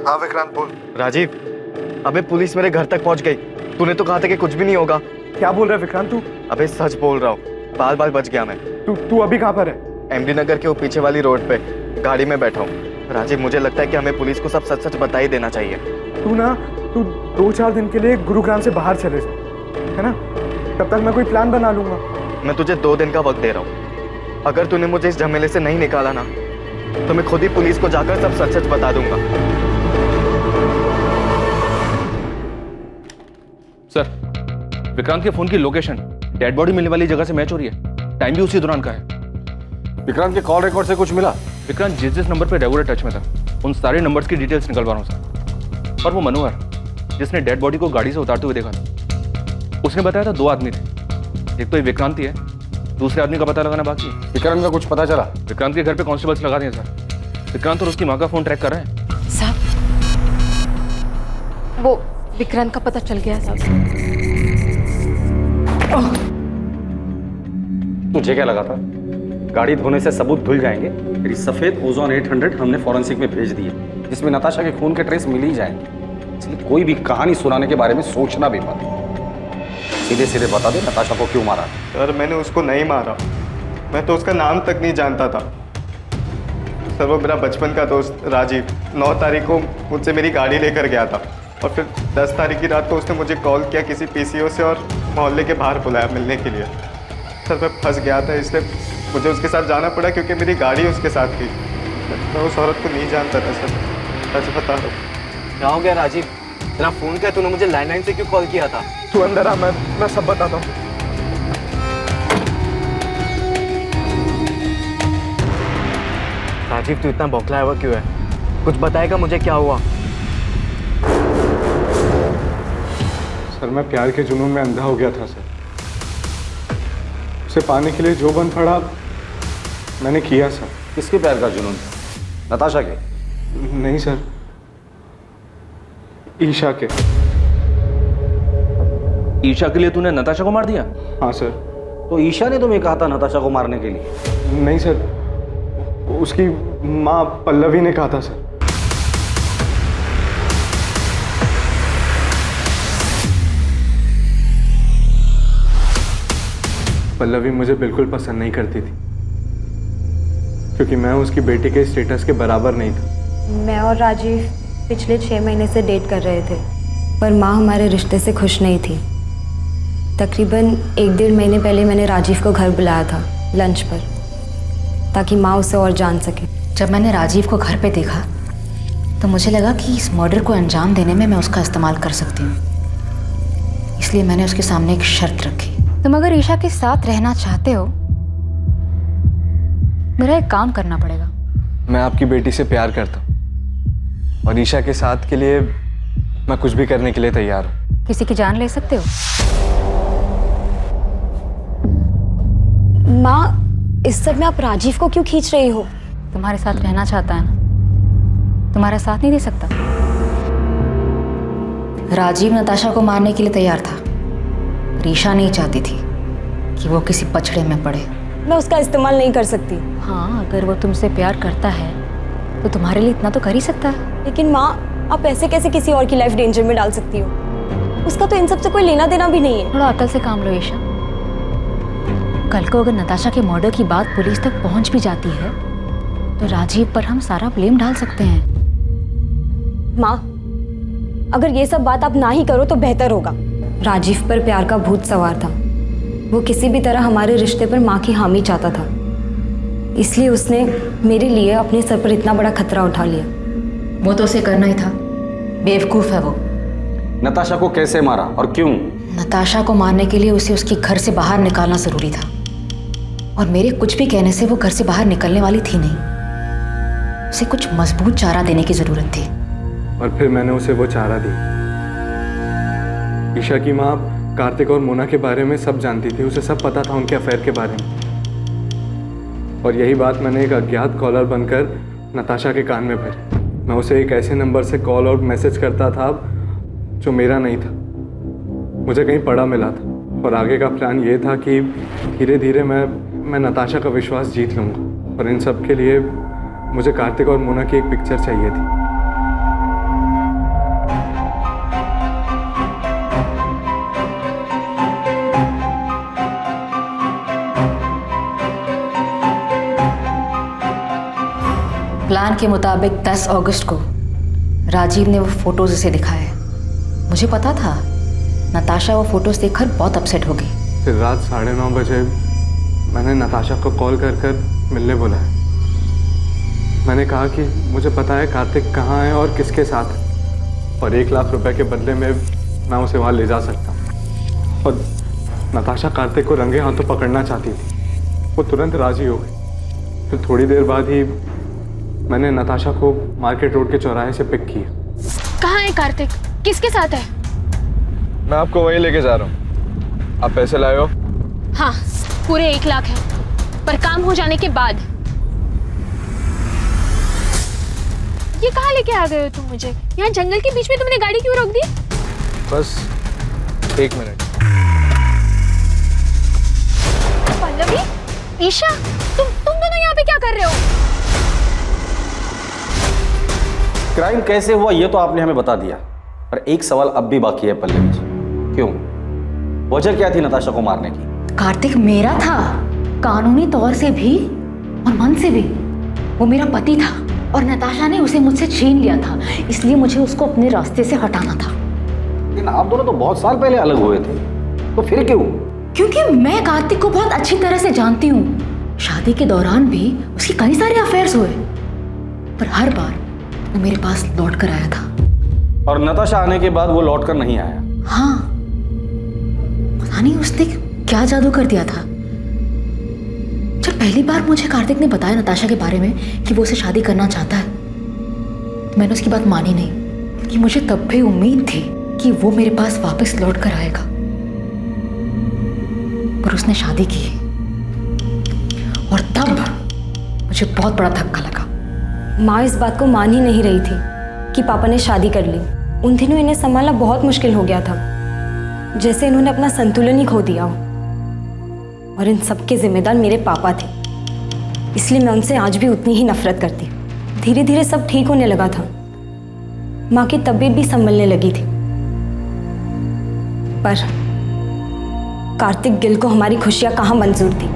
Speaker 23: हाँ विक्रांत बोल। राजीव, अबे पुलिस मेरे घर तक पहुंच गई। तूने तो कहा था कि कुछ भी नहीं होगा। क्या बोल रहा है विक्रांत तू? अबे सच बोल रहा हूँ, बाल बाल बच गया मैं। तू अभी कहाँ पर है? एमडी नगर के वो पीछे वाली रोड पे गाड़ी में बैठा हूँ। राजीव, मुझे लगता है कि हमें पुलिस को सब सच सच बता ही देना चाहिए।
Speaker 24: तू 2-4 दिन के लिए गुरुग्राम से बाहर चले जा, है ना? तब तक मैं कोई प्लान बना लूंगा।
Speaker 23: मैं तुझे 2 दिन का वक्त दे रहा हूँ। अगर तूने मुझे इस झमेले से नहीं निकाला ना तो मैं खुद ही पुलिस को जाकर सब सच सच बता दूंगा।
Speaker 10: सर, विक्रांत के फोन की लोकेशन डेड बॉडी मिलने वाली जगह से मैच हो रही है। टाइम भी उसी दौरान का है।
Speaker 17: विक्रांत के कॉल रिकॉर्ड से कुछ मिला?
Speaker 10: विक्रांत जिस नंबर पे रेगुलर टच में था उन सारे नंबर्स की डिटेल्स निकलवा रहा हूँ सर। और वो मनोहर जिसने डेड बॉडी को गाड़ी से उतारते हुए देखा था, उसने बताया था 2 आदमी थे। एक तो ये विक्रांति है दूसरे आदमी का पता लगाना बाकी है।
Speaker 17: विक्रांत का कुछ पता चला?
Speaker 10: विक्रांत के घर पे कांस्टेबल्स लगा दिए सर। विक्रांत और उसकी माँ का फोन ट्रैक कर रहे हैं।
Speaker 5: साहब, वो विक्रांत का पता चल गया साहब।
Speaker 17: मुझे क्या लगा था गाड़ी धोने से सबूत धुल जाएंगे। फिर सफेद ओजोन 800 हमने फॉरेंसिक में भेज दिए, जिसमें नताशा के खून के ट्रेस मिल ही जाएंगे। इसलिए कोई भी कहानी सुनाने के बारे में सोचना भी मत। सीधे सीधे बता दे नताशा को क्यों मारा।
Speaker 23: सर मैंने उसको नहीं मारा, मैं तो उसका नाम तक नहीं जानता था। सर वो मेरा बचपन का दोस्त राजीव 9 तारीख को मुझसे मेरी गाड़ी लेकर गया था और फिर 10 तारीख की रात को उसने मुझे कॉल किया किसी पीसीओ से और मोहल्ले के बाहर बुलाया मिलने के लिए। सर मैं फंस गया था, इसलिए मुझे उसके साथ जाना पड़ा क्योंकि मेरी गाड़ी उसके साथ थी। मैं उस औरत को नहीं जानता था सर, सच बता रहा हूँ। क्या हो गया राजीव, तेरा फोन क्या, तूने मुझे लैंडलाइन से क्यों कॉल किया था?
Speaker 24: तू अंदर आ, मैं सब बताता हूँ।
Speaker 23: राजीव तू इतना बौखलाया हुआ क्यों है? कुछ बताएगा मुझे क्या हुआ?
Speaker 4: सर मैं प्यार के जुनून में अंधा हो गया था सर। उसे पाने के लिए जो बन पड़ा मैंने किया सर।
Speaker 17: किसके प्यार का जुनून था? नताशा के?
Speaker 4: नहीं सर, ईशा के।
Speaker 10: ईशा के लिए तूने नताशा को मार दिया?
Speaker 4: हाँ सर।
Speaker 17: तो ईशा ने तुम्हें कहा था नताशा को मारने के लिए?
Speaker 4: नहीं सर, उसकी माँ पल्लवी ने कहा था सर। पल्लवी मुझे बिल्कुल पसंद नहीं करती थी क्योंकि मैं उसकी बेटी के स्टेटस के बराबर नहीं था।
Speaker 16: मैं और राजीव पिछले 6 महीने से डेट कर रहे थे, पर माँ हमारे रिश्ते से खुश नहीं थी। तकरीबन 1-1.5 महीने पहले मैंने राजीव को घर बुलाया था लंच पर, ताकि माँ उसे और जान सके।
Speaker 3: जब मैंने राजीव को घर पे देखा तो मुझे लगा कि इस मर्डर को अंजाम देने में मैं उसका इस्तेमाल कर सकती हूँ। इसलिए मैंने उसके सामने एक शर्त रखी। तुम अगर ईशा के साथ रहना चाहते हो, मेरा एक काम करना पड़ेगा।
Speaker 4: मैं आपकी बेटी से प्यार करता हूँ और ईशा के साथ के लिए मैं कुछ भी करने के लिए तैयार हूँ।
Speaker 3: किसी की जान ले सकते हो?
Speaker 16: माँ, इस सब में आप राजीव को क्यों खींच रही हो?
Speaker 3: तुम्हारे साथ रहना चाहता है ना, तुम्हारा साथ नहीं दे सकता। राजीव नताशा को मारने के लिए तैयार था, ईशा नहीं चाहती थी कि वो किसी पछड़े में पड़े।
Speaker 16: मैं उसका इस्तेमाल नहीं कर सकती।
Speaker 3: हाँ, अगर वो तुमसे प्यार करता है तो तुम्हारे लिए इतना तो कर ही सकता है।
Speaker 16: लेकिन माँ, आप ऐसे कैसे किसी और की लाइफ डेंजर में डाल सकती हो? उसका तो इन सब से कोई लेना देना भी नहीं है।
Speaker 3: थोड़ा अकल से काम लो ईशा। कल को अगर नताशा के मर्डर की बात पुलिस तक पहुंच भी जाती है तो राजीव पर हम सारा ब्लेम डाल सकते हैं।
Speaker 16: माँ, अगर ये सब बात आप ना ही करो तो बेहतर होगा। राजीव पर प्यार का भूत सवार था। वो किसी भी तरह हमारे रिश्ते पर माँ की हामी चाहता था, इसलिए उसने मेरे लिए अपने सर पर इतना बड़ा खतरा उठा लिया।
Speaker 3: वो तो उसे करना ही था, बेवकूफ़ है वो।
Speaker 17: नताशा को कैसे मारा और क्यों?
Speaker 3: नताशा को मारने के लिए उसे उसके घर से बाहर निकालना ज़रूरी था और मेरे कुछ भी कहने से वो घर से बाहर निकलने वाली थी नहीं। उसे कुछ मजबूत चारा देने की ज़रूरत थी
Speaker 4: और फिर मैंने उसे वो चारा दी। ईशा की माँ कार्तिक और मोना के बारे में सब जानती थी, उसे सब पता था उनके अफेयर के बारे में। और यही बात मैंने एक अज्ञात कॉलर बनकर नताशा के कान में भरी। मैं उसे एक ऐसे नंबर से कॉल और मैसेज करता था जो मेरा नहीं था, मुझे कहीं पड़ा मिला था। और आगे का प्लान ये था कि धीरे धीरे मैं नताशा का विश्वास जीत लूँगा। और इन सब के लिए मुझे कार्तिक और मोना की एक पिक्चर चाहिए थी।
Speaker 3: प्लान के मुताबिक 10 अगस्त को राजीव ने वो फोटोज उसे दिखाए। मुझे पता था नताशा वो फोटोज देखकर बहुत अपसेट होगी।
Speaker 4: फिर रात 9:30 बजे मैंने नताशा को कॉल कर मिलने बुलाया। मैंने कहा कि मुझे पता है कार्तिक कहाँ है और किसके साथ है और 1 लाख रुपए के बदले में मैं उसे वहाँ ले जा सकता हूँ। और नताशा कार्तिक को रंगे हाथों पकड़ना चाहती थी। वो तुरंत राजी हो गई। फिर थोड़ी देर बाद ही मैंने नताशा को मार्केट रोड के चौराहे से पिक किया।
Speaker 11: कहाँ है कार्तिक? किसके साथ है?
Speaker 23: मैं आपको वहीं लेके जा रहा हूँ। आप पैसे लाए हो?
Speaker 11: हाँ, पूरे 1 लाख है, पर काम हो जाने के बाद। ये कहाँ लेके आ गए हो तुम मुझे? यहाँ जंगल के बीच में तुमने गाड़ी क्यों रोक दी?
Speaker 4: बस 1 मिनट।
Speaker 11: पल्लवी, ईशा, तुम दोनों यहाँ पे क्या कर रहे हो?
Speaker 17: क्राइम कैसे हुआ ये तो आपने हमें बता दिया, पर एक सवाल अब भी बाकी है पल्लवी जी। क्यों? वजह क्या थी नताशा को मारने की?
Speaker 3: कार्तिक मेरा था, कानूनी तौर से भी और मन से भी। वो मेरा पति था और नताशा ने उसे मुझसे छीन लिया था, इसलिए मुझे उसको अपने रास्ते से हटाना था।
Speaker 17: लेकिन आप दोनों तो बहुत साल पहले अलग हुए थे, तो फिर क्यों?
Speaker 3: क्योंकि मैं कार्तिक को बहुत अच्छी तरह से जानती हूँ। शादी के दौरान भी उसकी कई सारे अफेयर्स हुए, पर हर बार वो मेरे पास लौट कर आया था।
Speaker 17: और नताशा आने के बाद वो लौट कर नहीं आया?
Speaker 3: हाँ, पता नहीं उसने क्या जादू कर दिया था। जब पहली बार मुझे कार्तिक ने बताया नताशा के बारे में कि वो उसे शादी करना चाहता है, तो मैंने उसकी बात मानी नहीं। कि मुझे तब भी उम्मीद थी कि वो मेरे पास वापस लौट कर आएगा, पर उसने शादी की और तब मुझे बहुत बड़ा धक्का लगा।
Speaker 16: माँ इस बात को मान ही नहीं रही थी कि पापा ने शादी कर ली। उन दिनों इन्हें संभालना बहुत मुश्किल हो गया था, जैसे इन्होंने अपना संतुलन ही खो दिया हो। और इन सब के जिम्मेदार मेरे पापा थे, इसलिए मैं उनसे आज भी उतनी ही नफरत करती। धीरे धीरे सब ठीक होने लगा था, माँ की तबीयत भी संभलने लगी थी, पर कार्तिक गिल को हमारी खुशियां कहाँ मंजूर थी।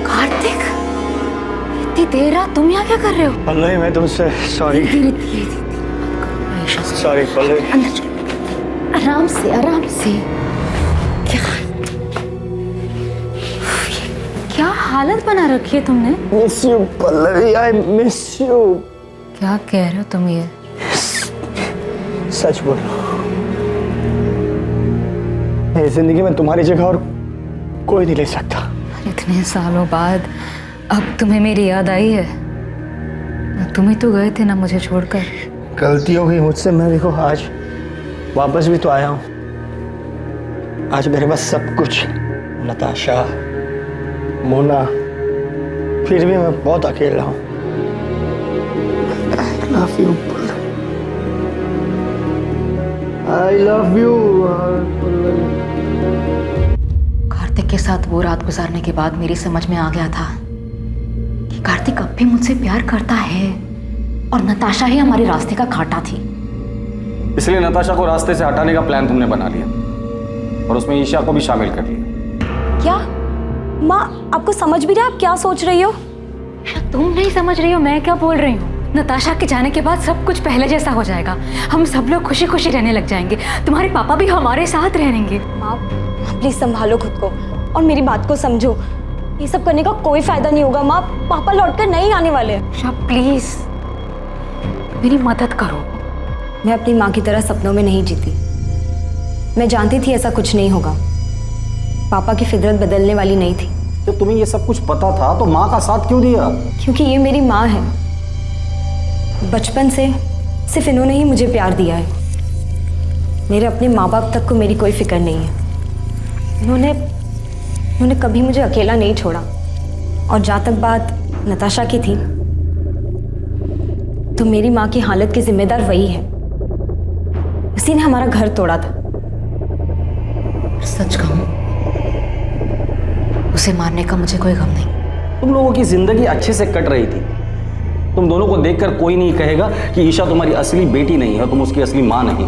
Speaker 3: कार्तिक, इतनी देर रात तुम यहाँ क्या कर रहे हो?
Speaker 21: पल्लवी, मैं तुमसे सॉरी। सॉरी पल्लवी।
Speaker 3: अंदर आराम से, आराम से। क्या हालत बना रखी है तुमने?
Speaker 21: Miss you Pallavi, I miss you.
Speaker 3: क्या कह रहे हो तुम ये?
Speaker 21: सच बोलो, मेरी जिंदगी में तुम्हारी जगह और कोई नहीं ले सकता।
Speaker 3: इतने सालों बाद अब तुम्हें मेरी याद आई है? तुम ही तो गए थे ना मुझे छोड़कर।
Speaker 21: गलती हो गई मुझसे, मैं देखो आज वापस भी तो आया हूँ। आज मेरे पास सब कुछ, नताशा, मोना, फिर भी मैं बहुत अकेला हूँ। I love you, I love you।
Speaker 3: Kartik के साथ वो रात गुजारने के बाद मेरी समझ में आ गया था कि कार्तिक अब भी मुझसे प्यार करता है और नताशा ही हमारे रास्ते का कांटा थी।
Speaker 17: इसलिए नताशा को रास्ते से हटाने का प्लान तुमने बना लिया और उसमें ईशा को भी शामिल कर लिया।
Speaker 16: क्या माँ, आपको समझ भी रहा है आप क्या सोच रही हो?
Speaker 3: तुम नहीं समझ रही हो मैं क्या बोल रही हूँ। नताशा के जाने के बाद सब कुछ पहले जैसा हो जाएगा। हम सब लोग खुशी खुशी रहने लग जाएंगे। तुम्हारे पापा भी हमारे साथ रहेंगे।
Speaker 16: माँ प्लीज संभालो खुद को और मेरी बात को समझो। ये सब करने का कोई फायदा नहीं होगा माँ, पापा लौटकर नहीं आने वाले।
Speaker 3: प्लीज मेरी मदद करो।
Speaker 16: मैं अपनी माँ की तरह सपनों में नहीं जीती। मैं जानती थी ऐसा कुछ नहीं होगा। पापा की फितरत बदलने वाली नहीं थी।
Speaker 17: जब तुम्हें ये सब कुछ पता था तो माँ का साथ क्यों दिया?
Speaker 16: क्योंकि ये मेरी माँ है। बचपन से सिर्फ इन्होंने ही मुझे प्यार दिया है। मेरे अपने माँ बाप तक को मेरी कोई फिक्र नहीं है। इन्होंने कभी मुझे अकेला नहीं छोड़ा। और जहाँ तक बात नताशा की थी, तो मेरी माँ की हालत की जिम्मेदार वही है। उसी ने हमारा घर तोड़ा था।
Speaker 3: सच कहूं, उसे मारने का मुझे कोई गम नहीं।
Speaker 17: तुम लोगों की जिंदगी अच्छे से कट रही थी। तुम दोनों को देखकर कोई नहीं कहेगा कि ईशा तुम्हारी असली बेटी नहीं है, तुम उसकी असली माँ नहीं।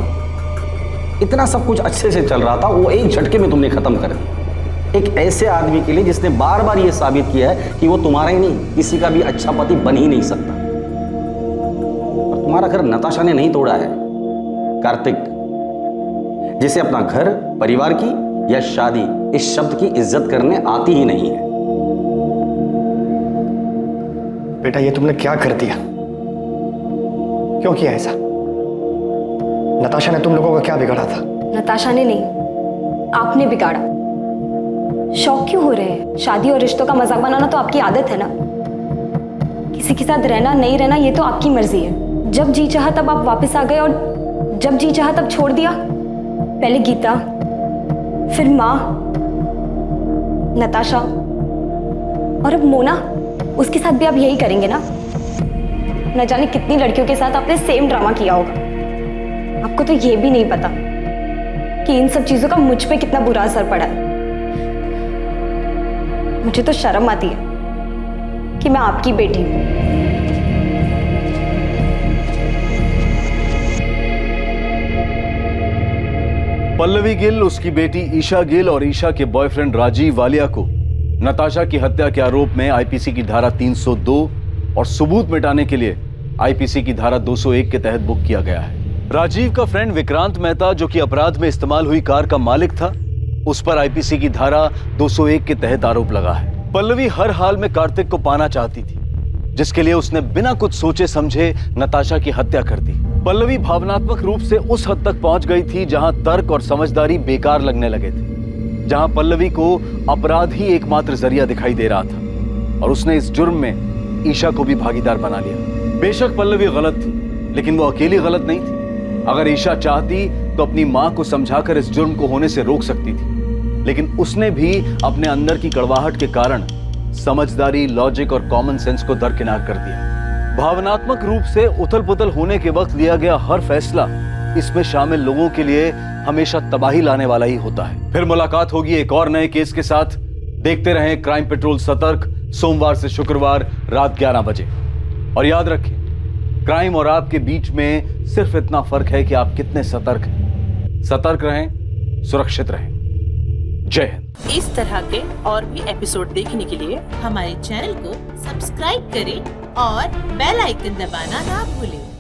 Speaker 17: इतना सब कुछ अच्छे से चल रहा था, वो एक झटके में तुमने खत्म कर दिया। एक ऐसे आदमी के लिए जिसने बार बार ये साबित किया है कि वो तुम्हारा ही नहीं किसी का भी अच्छा पति बन ही नहीं सकता। और तुम्हारा घर नताशा ने नहीं तोड़ा है, कार्तिक, जिसे अपना घर, परिवार की या शादी इस शब्द की इज्जत करने आती ही नहीं है।
Speaker 21: बेटा, ये तुमने क्या कर दिया? क्यों किया ऐसा? नताशा ने तुम लोगों का क्या बिगाड़ा था?
Speaker 16: नताशा ने नहीं, आपने बिगाड़ा। शौक क्यों हो रहे हैं? शादी और रिश्तों का मजाक बनाना तो आपकी आदत है ना। किसी के साथ रहना नहीं रहना ये तो आपकी मर्जी है। जब जी चाहा तब आप वापस आ गए और जब जी चाहा तब छोड़ दिया। पहले गीता, फिर माँ, नताशा और अब मोना, उसके साथ भी आप यही करेंगे ना? न जाने कितनी लड़कियों के साथ आपने सेम ड्रामा किया होगा। आपको तो ये भी नहीं पता कि इन सब चीजों का मुझ पे कितना बुरा असर पड़ा है। मुझे तो शर्म आती है कि मैं आपकी बेटी हूं।
Speaker 12: पल्लवी गिल, उसकी बेटी ईशा गिल और ईशा के बॉयफ्रेंड राजीव वालिया को नताशा की हत्या के आरोप में आईपीसी की धारा 302 और सबूत मिटाने के लिए आईपीसी की धारा 201 के तहत बुक किया गया है। राजीव का फ्रेंड विक्रांत मेहता, जो कि अपराध में इस्तेमाल हुई कार का मालिक था, उस पर आईपीसी की धारा 201 के तहत आरोप लगा है। पल्लवी हर हाल में कार्तिक को पाना चाहती थी, जिसके लिए उसने बिना कुछ सोचे समझे नताशा की हत्या कर दी। पल्लवी भावनात्मक रूप से उस हद तक पहुंच गई थी जहां तर्क और समझदारी बेकार लगने लगे थे, जहां पल्लवी को अपराध ही एकमात्र जरिया दिखाई दे रहा था और उसने इस जुर्म में ईशा को भी भागीदार बना लिया। बेशक पल्लवी गलत थी, लेकिन वो अकेली गलत नहीं थी। अगर ईशा चाहती तो अपनी मां को समझाकर इस जुर्म को होने से रोक सकती थी, लेकिन उसने भी अपने अंदर की कड़वाहट के कारण समझदारी, लॉजिक और कॉमन सेंस को दरकिनार कर दिया। भावनात्मक रूप से उथल पुथल होने के वक्त लिया गया हर फैसला इसमें शामिल लोगों के लिए हमेशा तबाही लाने वाला ही होता है। फिर मुलाकात होगी एक और नए केस के साथ। देखते रहें क्राइम पेट्रोल सतर्क, सोमवार से शुक्रवार रात 11 बजे। और याद रखें, क्राइम और आपके बीच में सिर्फ इतना फर्क है कि आप कितने सतर्क हैं। सतर्क रहें, सुरक्षित रहें। जय हिंद।
Speaker 2: इस तरह के और भी एपिसोड देखने के लिए हमारे चैनल को सब्सक्राइब करें और बेल आइकन दबाना ना भूलें।